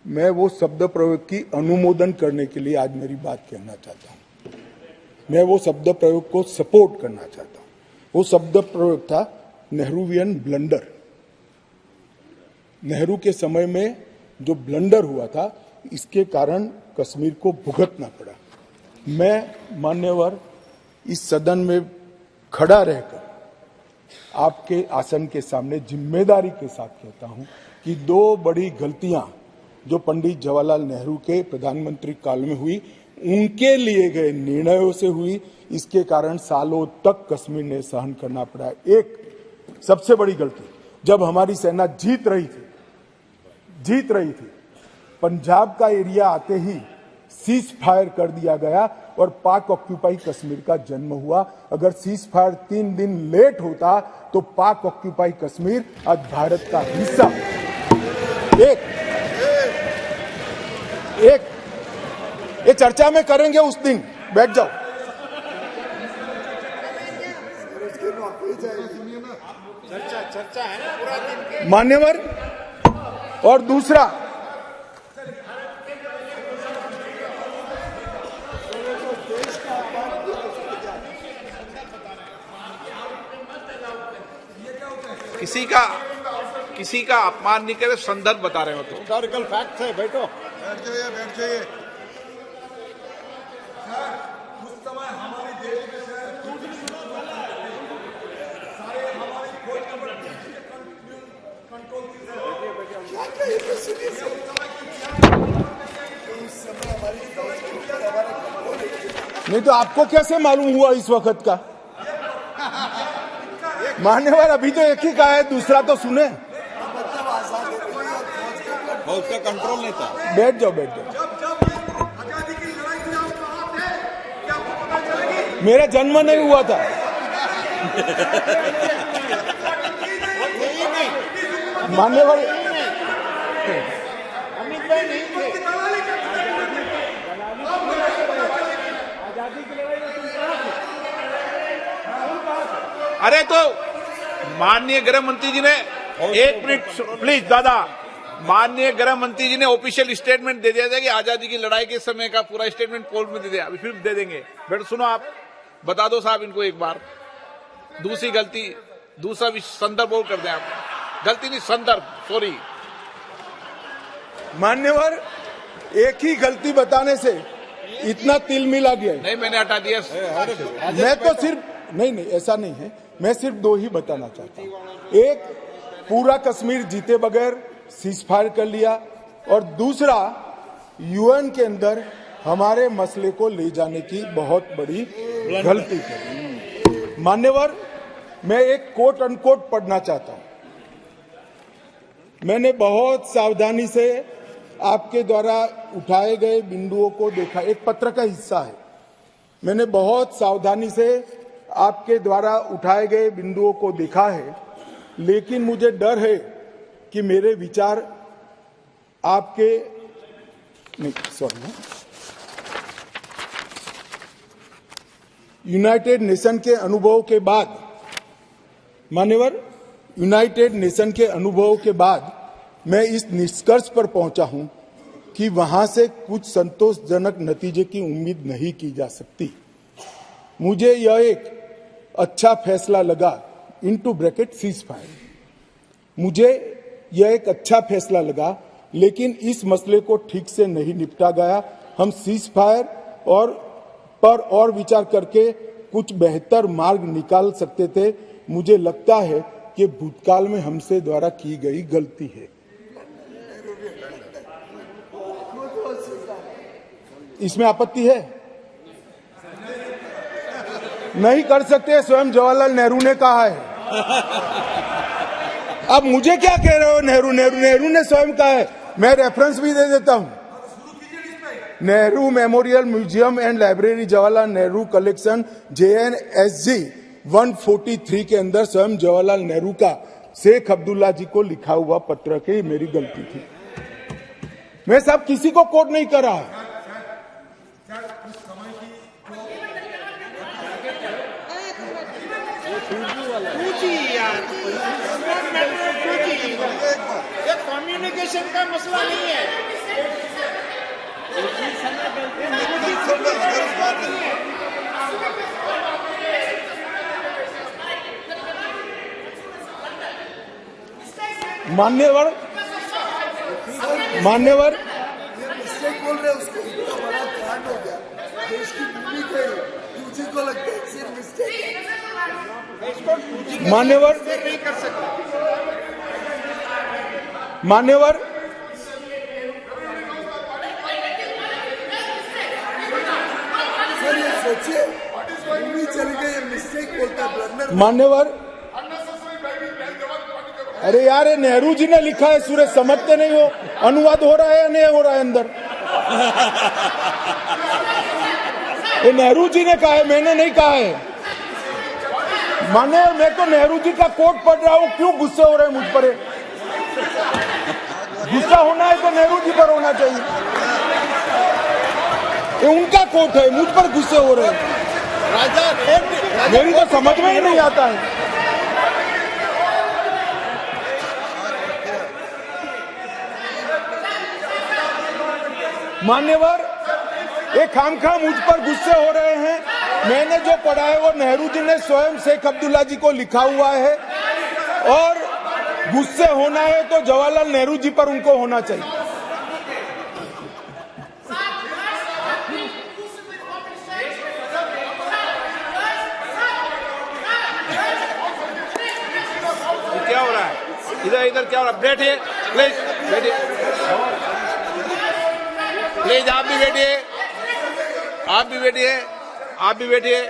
मैं वो शब्द प्रयोग की अनुमोदन करने के लिए आज मेरी बात कहना चाहता हूं। मैं वो शब्द प्रयोग को सपोर्ट करना चाहता हूं। वो शब्द प्रयोग था नेहरूवियन ब्लंडर। नेहरू के समय में जो ब्लंडर हुआ था, इसके कारण कश्मीर को भुगतना पड़ा। मैं मान्यवर इस सदन में खड़ा रहकर आपके आसन के सामने जिम्मेदारी के साथ कहता हूं कि दो बड़ी गलतियां जो पंडित जवाहरलाल नेहरू के प्रधानमंत्री काल में हुई, उनके लिए गए निर्णयों से हुई। इसके कारण सालों तक कश्मीर ने सहन करना पड़ा। एक सबसे बड़ी गलती, जब हमारी सेना जीत रही थी, पंजाब का एरिया आते ही सीज फायर कर दिया गया और पाक ऑक्यूपाई कश्मीर का जन्म हुआ। अगर सीज फायर 3 दिन लेट होता तो पाक ऑक्यूपाई कश्मीर आज भारत का हिस्सा। एक ये चर्चा में करेंगे उस दिन, बैठ जाओ। चर्चा है ना पूरा दिन मान्यवर। और दूसरा, किसी का अपमान नहीं करे, संदर्भ बता रहे हो तो हिस्टोरिकल फैक्ट है। बैठो, बैठ जाइए। नहीं तो आपको कैसे मालूम हुआ इस वक्त का? मान्यवर अभी तो एक ही का है, दूसरा तो सुने। उसका कंट्रोल नहीं था। बैठ जाओ। मेरा जन्म नहीं हुआ था। मान्यवर अरे तो माननीय गृह मंत्री जी ने, एक मिनट प्लीज दादा, माननीय गृह मंत्री जी ने ऑफिशियल स्टेटमेंट दे दिया था कि आजादी की लड़ाई के समय का पूरा स्टेटमेंट कोर्ट में दे दिया। अभी फिर दे देंगे। बेटा सुनो, आप बता दो साहब इनको एक बार। दूसरी गलती, दूसरा संदर्भ और कर दें आप। गलती नहीं, संदर्भ, सॉरी। मान्यवर एक ही गलती बताने से इतना तिल मिला गया। नहीं, मैंने हटा दिया। मैं तो सिर्फ नहीं, ऐसा नहीं है। मैं सिर्फ 2 ही बताना चाहता हूं। एक, पूरा कश्मीर जीते बगैर सीज फायर कर लिया, और दूसरा, यूएन के अंदर हमारे मसले को ले जाने की बहुत बड़ी गलती की। मान्यवर, मैं एक कोट अनकोट पढ़ना चाहता हूं। मैंने बहुत सावधानी से आपके द्वारा उठाए गए बिंदुओं को देखा। एक पत्र का हिस्सा है। मैंने बहुत सावधानी से आपके द्वारा उठाए गए बिंदुओं को देखा है, लेकिन मुझे डर है कि मेरे विचार आपके यूनाइटेड नेशन के अनुभव के बाद, मान्यवर, यूनाइटेड नेशन के अनुभव के बाद मैं इस निष्कर्ष पर पहुंचा हूं कि वहां से कुछ संतोषजनक नतीजे की उम्मीद नहीं की जा सकती। मुझे यह एक अच्छा फैसला लगा, इनटू ब्रैकेट सीज फायर। मुझे यह एक अच्छा फैसला लगा, लेकिन इस मसले को ठीक से नहीं निपटा गया। हम सीज फायर और विचार करके कुछ बेहतर मार्ग निकाल सकते थे। मुझे लगता है कि भूतकाल में हमसे द्वारा की गई गलती है। इसमें आपत्ति है? नहीं कर सकते, स्वयं जवाहरलाल नेहरू ने कहा है। अब मुझे क्या कह रहे हो? नेहरू ने स्वयं कहा है। मैं रेफरेंस भी दे देता हूं। Nehru memorial museum and library, Jawaharlal Nehru collection, JNSG 143 के अंदर स्वयं जवाहरलाल नेहरू का शेख अब्दुल्ला जी को लिखा हुआ पत्र के मेरी गलती थी। मैं सब किसी को कोट नहीं कर रहा। कम्युनिकेशन का मसला नहीं है। रहे उसको इतना बड़ा कांड हो गया, देश की भूमि गई, तुझे को लगता है सिर्फ मिस्टेक है? मान्यवर सर ये सोचिए, भूमि चली गई, मिस्टेक बोलता है, ब्लंडर। मान्यवर, अरे यार ये नेहरू जी ने लिखा है, सूरज समझते नहीं हो? अनुवाद हो रहा है या नहीं हो रहा है अंदर? ये नेहरू जी ने कहा है, मैंने नहीं कहा है। माने मैं तो नेहरू जी का कोट पढ़ रहा हूं, क्यों गुस्से हो रहे हैं मुझ पर? गुस्सा होना है तो नेहरू जी पर होना चाहिए। ये उनका कोट है, मुझ पर गुस्से हो रहे हैं। मेरी तो समझ में ही नहीं आता है। मान्यवर, ये खामखा मुझ पर गुस्से हो रहे हैं। मैंने जो पढ़ा है वो नेहरू जी ने स्वयं शेख अब्दुल्ला जी को लिखा हुआ है, और गुस्से होना है तो जवाहरलाल नेहरू जी पर उनको होना चाहिए। क्या हो रहा है इधर इधर? क्या हो रहा है? बैठिए प्लीज, बैठिए प्लीज, आप भी बैठिए, आप भी बैठिए, आप भी बैठिए।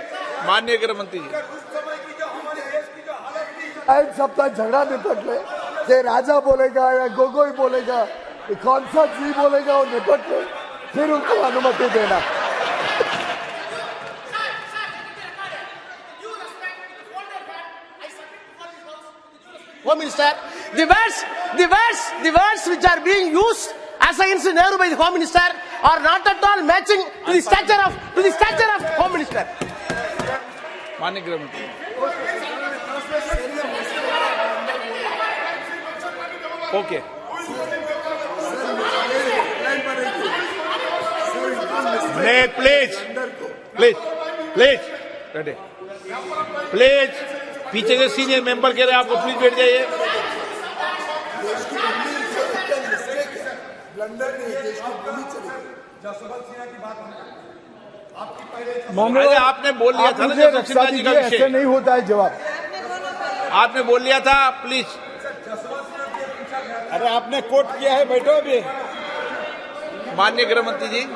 माननीय गृह मंत्री जी, एक सप्ताह झगड़ा निपट ले, कि राजा बोलेगा या गोगोई बोलेगा, कौन सा जी बोलेगा वो निपट ले, फिर उनको अनुमति देना। Home Minister, the words which are being used as against Nehru by the Home Minister are not at all matching to the stature of Home Minister. माननीय गृह मंत्री, ओके प्लीज प्लीज प्लीज बैठे, प्लीज। पीछे के senior member कह रहे हैं आपको प्लीज बैठ जाइए। मान्यवर, आपने बोल लिया था ना मुझे जब रक्षा सिन्हा जी का दीजिए, विषय, ऐसे नहीं होता है जवाब। आपने बोल लिया था, प्लीज। अरे आपने कोट किया है, बैठो अभी। माननीय गृह मंत्री जी,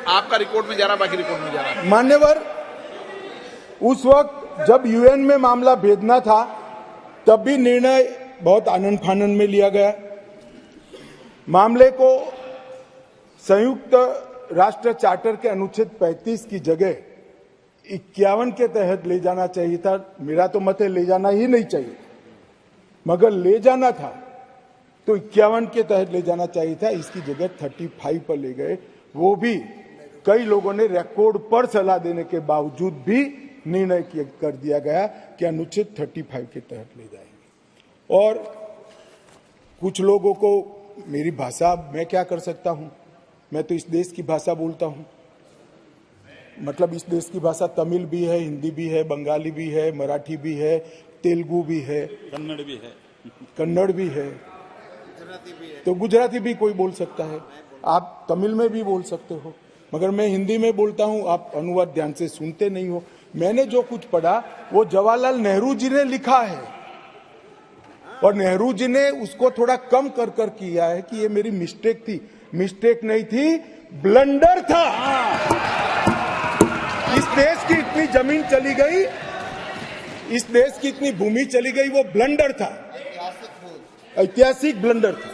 आपका रिकॉर्ड में जा रहा, बाकी रिकॉर्ड में जा रहा। मान्यवर, उस वक्त जब यूएन में मामला भेजना था तब भी निर्णय बहुत आनंद फानन में लिया गया। मामले को संयुक्त राष्ट्र चार्टर के अनुच्छेद 35 की जगह 51 के तहत ले जाना चाहिए था। मेरा तो मत है ले जाना ही नहीं चाहिए, मगर ले जाना था तो 51 के तहत ले जाना चाहिए था। इसकी जगह 35 पर ले गए। वो भी कई लोगों ने रिकॉर्ड पर सलाह देने के बावजूद भी निर्णय कर दिया गया कि अनुच्छेद 35 के तहत ले जाएंगे। और कुछ लोगों को मेरी भाषा, मैं क्या कर सकता हूं? मैं तो इस देश की भाषा बोलता हूं। मतलब इस देश की भाषा तमिल भी है, हिंदी भी है, बंगाली भी है, मराठी भी है, तेलुगु भी है, कन्नड़ भी है, तो गुजराती भी कोई बोल सकता है। आप तमिल में भी बोल सकते हो, मगर मैं हिंदी में बोलता हूं। आप अनुवाद ध्यान से सुनते नहीं हो। मैंने जो कुछ पढ़ा वो जवाहरलाल नेहरू जी ने लिखा है, और नेहरू जी ने उसको थोड़ा कम कर किया है कि ये मेरी मिस्टेक थी। मिस्टेक नहीं थी, ब्लंडर था। इस देश की इतनी जमीन चली गई, इस देश की इतनी भूमि चली गई, वो ब्लंडर था, ऐतिहासिक ब्लंडर था।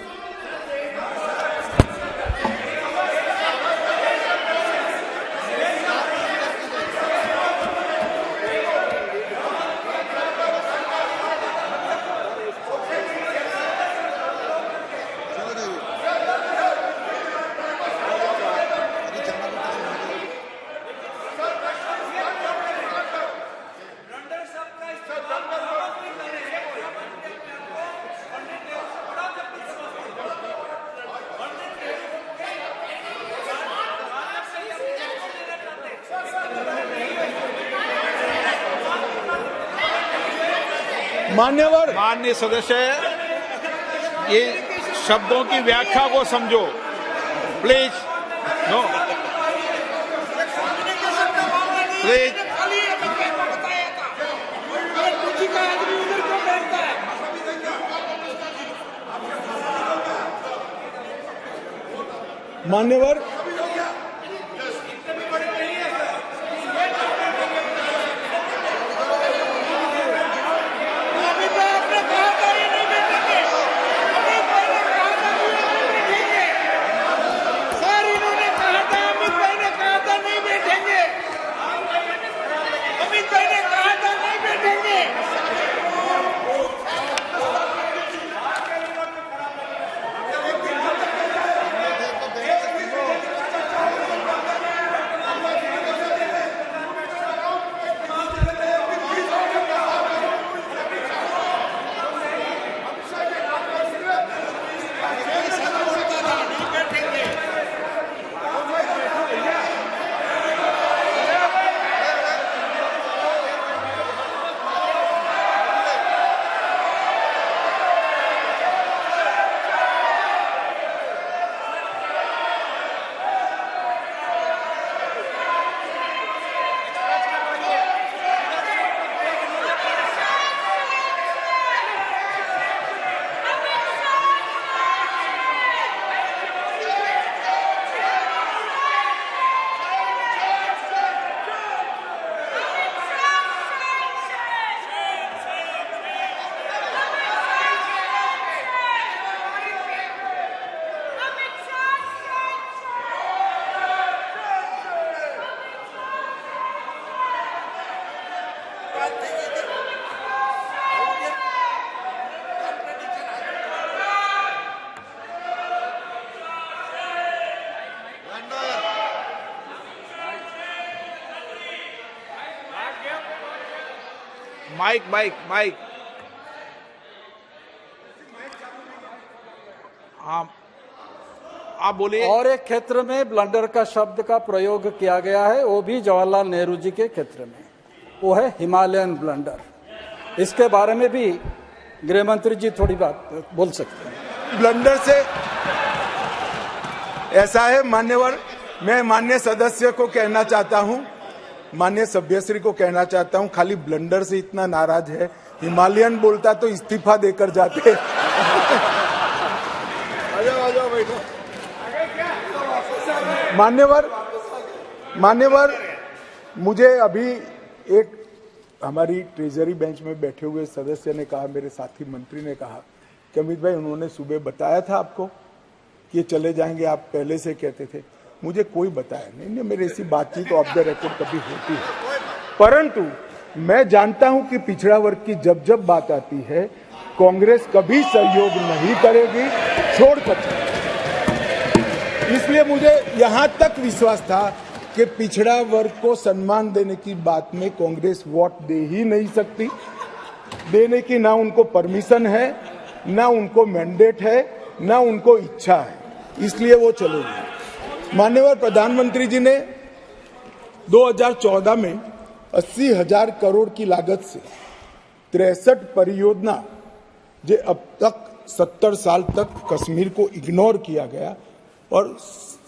मान्यवर, माननीय सदस्य, ये शब्दों की व्याख्या को समझो प्लीज। नो प्लीज मान्यवर माइक आप बोलिए। और एक क्षेत्र में ब्लंडर का शब्द का प्रयोग किया गया है, वो भी जवाहरलाल नेहरू जी के क्षेत्र में, वो है हिमालयन ब्लंडर। इसके बारे में भी गृह मंत्री जी थोड़ी बात बोल सकते हैं। ब्लंडर से ऐसा है मान्यवर, मैं माननीय सदस्य को कहना चाहता हूं, माननीय सभ्यश्री को कहना चाहता हूं, खाली ब्लंडर से इतना नाराज है, हिमालयन बोलता तो इस्तीफा देकर जाते। आ जाओ बैठो। मान्यवर मुझे अभी एक हमारी ट्रेजरी बेंच में बैठे हुए सदस्य ने कहा, मेरे साथी मंत्री ने कहा कि अमित भाई उन्होंने सुबह बताया था आपको कि ये चले जाएंगे, आप पहले से कहते थे। मुझे कोई बताया नहीं, मेरी ऐसी बातचीत ऑफ द रिकॉर्ड कभी होती है, परंतु मैं जानता हूं कि पिछड़ा वर्ग की जब जब बात आती है कांग्रेस कभी सहयोग नहीं करेगी, छोड़कर। इसलिए मुझे यहां तक विश्वास था कि पिछड़ा वर्ग को सम्मान देने की बात में कांग्रेस वोट दे ही नहीं सकती, देने की ना उनको परमिशन है, ना उनको मैंडेट है, ना उनको इच्छा है, इसलिए वो चलेगी। माननीय प्रधानमंत्री जी ने 2014 में 80,000 करोड़ की लागत से 63 परियोजना जो अब तक 70 साल तक कश्मीर को इग्नोर किया गया और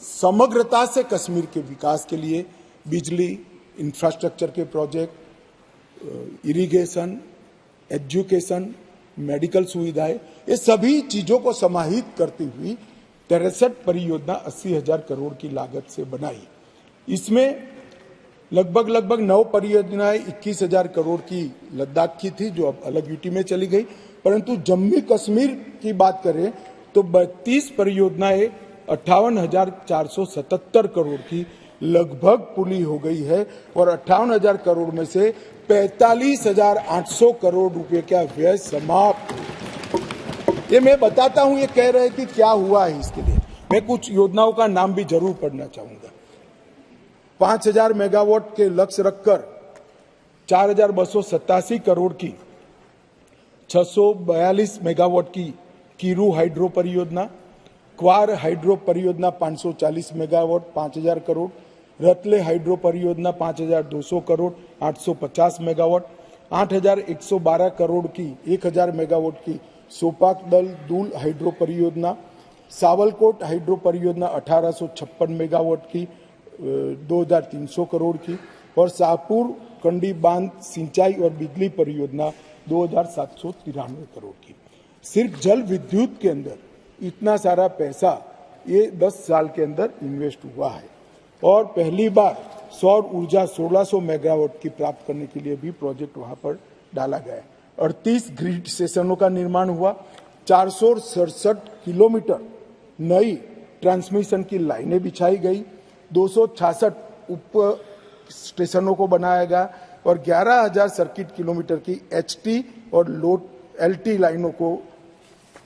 समग्रता से कश्मीर के विकास के लिए बिजली, इंफ्रास्ट्रक्चर के प्रोजेक्ट, इरिगेशन, एजुकेशन, मेडिकल सुविधाएं, ये सभी चीजों को समाहित करती हुई 63 परियोजना 80,000 करोड़ की लागत से बनाई। इसमें लगभग 9 परियोजनाएं 21,000 करोड़ की लद्दाख की थी जो अब अलग यूटी में चली गई, परंतु जम्मू कश्मीर की बात करें तो 32 परियोजनाएं 58,477 करोड़ की लगभग पूरी हो गई है और 58,000 करोड़ में से 45,800 करोड़ रुपए का व्यय समाप्त। ये मैं बताता हूं, ये कह रहे कि क्या हुआ है इसके लिए मैं कुछ योजनाओं का नाम भी जरूर पढ़ना चाहूंगा। 5,000 मेगावाट के लक्ष्य रखकर 4,287 करोड़ की 642 मेगावाट की कीरू हाइड्रो परियोजना, क्वार हाइड्रो परियोजना 540 मेगावाट 5,000 करोड़, रतले हाइड्रो परियोजना 5,200 करोड़ 850 मेगावाट, 8,112 करोड़ की 1,000 मेगावाट की सोपाक दल दूल हाइड्रो परियोजना, सावलकोट हाइड्रो परियोजना 1856 मेगावाट की 2300 करोड़ की, और शाहपुर कंडी बांध सिंचाई और बिजली परियोजना 2793 करोड़ की। सिर्फ जल विद्युत के अंदर इतना सारा पैसा ये 10 साल के अंदर इन्वेस्ट हुआ है। और पहली बार सौर ऊर्जा 1600 मेगावाट की प्राप्त करने के लिए भी प्रोजेक्ट वहां पर डाला गया। 38 ग्रिड स्टेशनों का निर्माण हुआ, 467 किलोमीटर नई ट्रांसमिशन की लाइनें बिछाई गई, 266 उप स्टेशनों को बनाया गया और 11,000 सर्किट किलोमीटर की HT और LT लाइनों को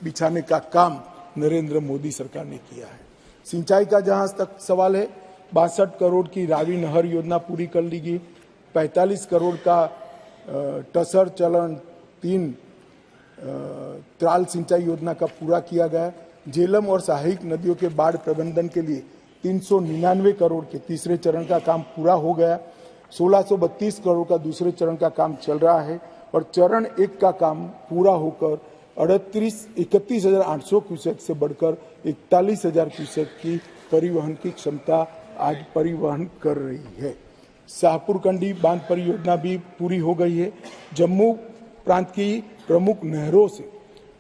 बिछाने का काम नरेंद्र मोदी सरकार ने किया है। सिंचाई का जहां तक सवाल है, 62 करोड़ की रावी नहर योजना पूरी कर ली गई, 45 करोड़ का टसर चलन 3 त्राल सिंचाई योजना का पूरा किया गया। झेलम और सहायक नदियों के बाढ़ प्रबंधन के लिए 399 करोड़ के तीसरे चरण का काम पूरा हो गया। 1632 करोड़ का दूसरे चरण का काम चल रहा है और चरण 1 का काम पूरा होकर 31,800 क्यूसेक से बढ़कर 41,000 क्यूसेक की परिवहन की क्षमता आज परिवहन कर रही है। शाहपुर कंडी बांध परियोजना भी पूरी हो गई है। जम्मू प्रांत की प्रमुख नहरों से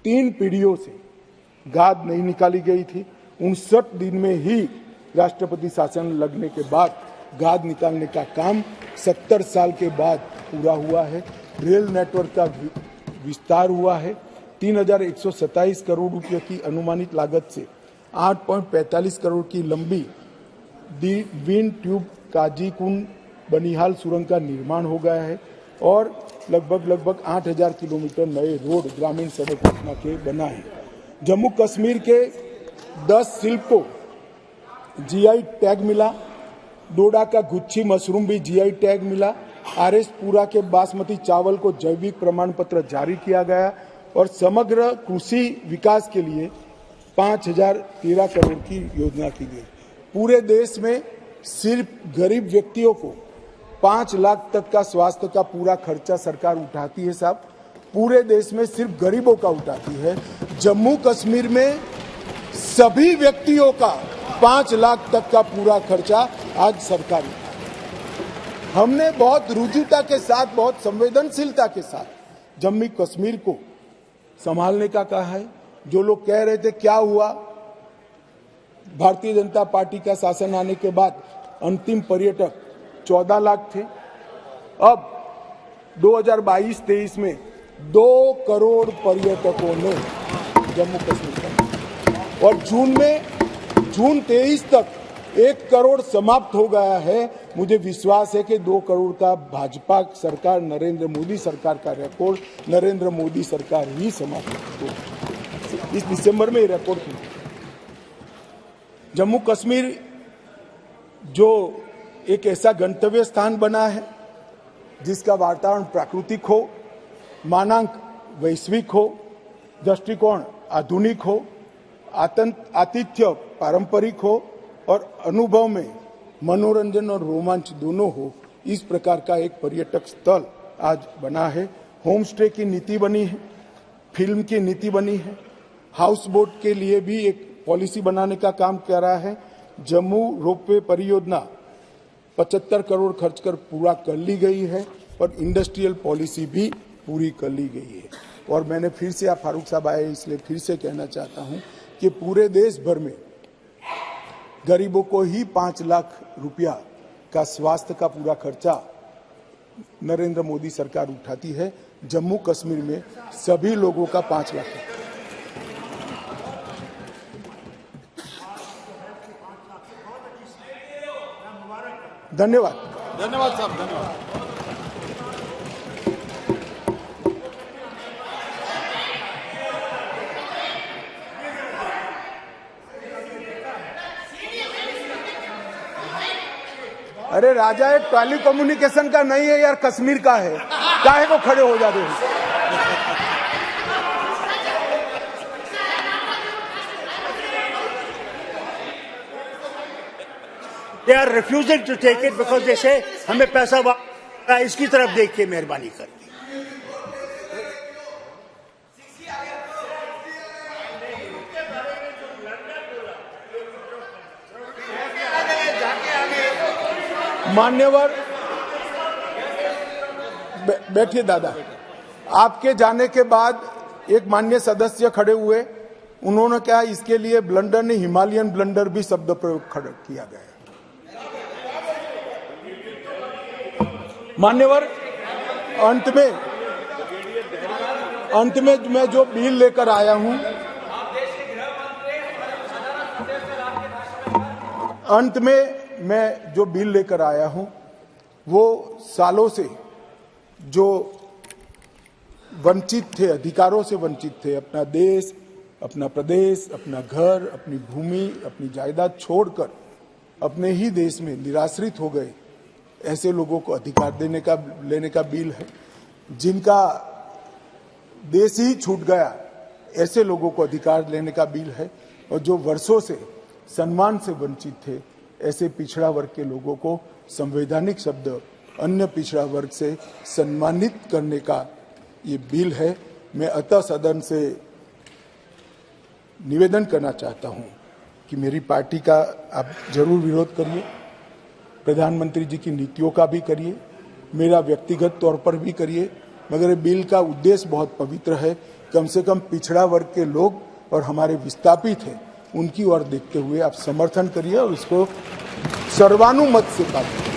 3 पीढ़ियों से गाद नहीं निकाली गई थी। 59 दिन में ही राष्ट्रपति शासन लगने के बाद गाद निकालने का काम 70 साल के बाद पूरा हुआ है। रेल नेटवर्क का विस्तार हुआ है। 3,127 करोड़ रुपए की अनुमानित लागत से 8.45 करोड़ की लंबी विंड ट्यूब काजीकुंड बनिहाल सुरंग का निर्माण हो गया है और लगभग 8,000 किलोमीटर नए रोड ग्रामीण सड़क योजना के बना है। जम्मू कश्मीर के 10 शिल्प को GI टैग मिला। डोडा का गुच्छी मशरूम भी GI टैग मिला। RS पुरा के बासमती चावल को जैविक प्रमाण पत्र जारी किया गया और समग्र कृषि विकास के लिए 5,013 करोड़ की योजना की गई। पूरे देश में सिर्फ गरीब व्यक्तियों को 5 लाख तक का स्वास्थ्य का पूरा खर्चा सरकार उठाती है साहब। पूरे देश में सिर्फ गरीबों का उठाती है। जम्मू कश्मीर में सभी व्यक्तियों का 5 लाख तक का पूरा खर्चा आज सरकार उठाती है। हमने बहुत रुजुता के साथ, बहुत संवेदनशीलता के साथ जम्मू कश्मीर को संभालने का कहा है। जो लोग कह रहे थे क्या हुआ, भारतीय जनता पार्टी का शासन आने के बाद अंतिम पर्यटक 14 लाख थे। अब 2022-23 में 2 करोड़ पर्यटकों ने जम्मू कश्मीर का, और जून 23 तक 1 करोड़ समाप्त हो गया है। मुझे विश्वास है कि 2 करोड़ का भाजपा सरकार, नरेंद्र मोदी सरकार का रिकॉर्ड नरेंद्र मोदी सरकार ही समाप्त हो। इस दिसंबर में रिकॉर्ड किया। जम्मू कश्मीर जो एक ऐसा गंतव्य स्थान बना है जिसका वातावरण प्राकृतिक हो, मानांक वैश्विक हो, दृष्टिकोण आधुनिक हो, आतिथ्य पारंपरिक हो और अनुभव में मनोरंजन और रोमांच दोनों हो, इस प्रकार का एक पर्यटक स्थल आज बना है। होम स्टे की नीति बनी है, फिल्म की नीति बनी है, हाउस बोट के लिए भी एक पॉलिसी बनाने का काम कर रहा है। जम्मू रोपवे परियोजना 75 करोड़ खर्च कर पूरा कर ली गई है और इंडस्ट्रियल पॉलिसी भी पूरी कर ली गई है। और मैंने फिर से, आप फारूक साहब आए इसलिए फिर से कहना चाहता हूं कि पूरे देश भर में गरीबों को ही 5 लाख रुपया का स्वास्थ्य का पूरा खर्चा नरेंद्र मोदी सरकार उठाती है। जम्मू कश्मीर में सभी लोगों का 5 लाख। धन्यवाद। धन्यवाद साहब, धन्यवाद। अरे राजा एक टेली कम्युनिकेशन का नहीं है यार, कश्मीर का है। काहे को खड़े हो जाते हैं? They are refusing to take it because they say हमें पैसा इसकी तरफ देखिए मेहरबानी करके। मान्यवर बैठिए दादा। आपके जाने के बाद एक माननीय सदस्य खड़े हुए, उन्होंने कहा इसके लिए ब्लंडर नहीं हिमालयन ब्लंडर भी शब्द प्रयोग किया गया। मान्यवर, अंत में मैं जो बिल लेकर आया हूं, मैं जो बिल लेकर आया हूं वो सालों से जो वंचित थे, अधिकारों से वंचित थे, अपना देश, अपना प्रदेश, अपना घर, अपनी भूमि, अपनी जायदाद छोड़कर अपने ही देश में निराश्रित हो गए, ऐसे लोगों को अधिकार लेने का बिल है। जिनका देश ही छूट गया, ऐसे लोगों को अधिकार लेने का बिल है। और जो वर्षों से सम्मान से वंचित थे, ऐसे पिछड़ा वर्ग के लोगों को संवैधानिक शब्द अन्य पिछड़ा वर्ग से सम्मानित करने का ये बिल है। मैं अतः सदन से निवेदन करना चाहता हूं कि मेरी पार्टी का आप जरूर विरोध करिए, प्रधानमंत्री जी की नीतियों का भी करिए, मेरा व्यक्तिगत तौर पर भी करिए, मगर ये बिल का उद्देश्य बहुत पवित्र है। कम से कम पिछड़ा वर्ग के लोग और हमारे विस्थापित हैं, उनकी ओर देखते हुए आप समर्थन करिए और इसको सर्वानुमत से पास करिए।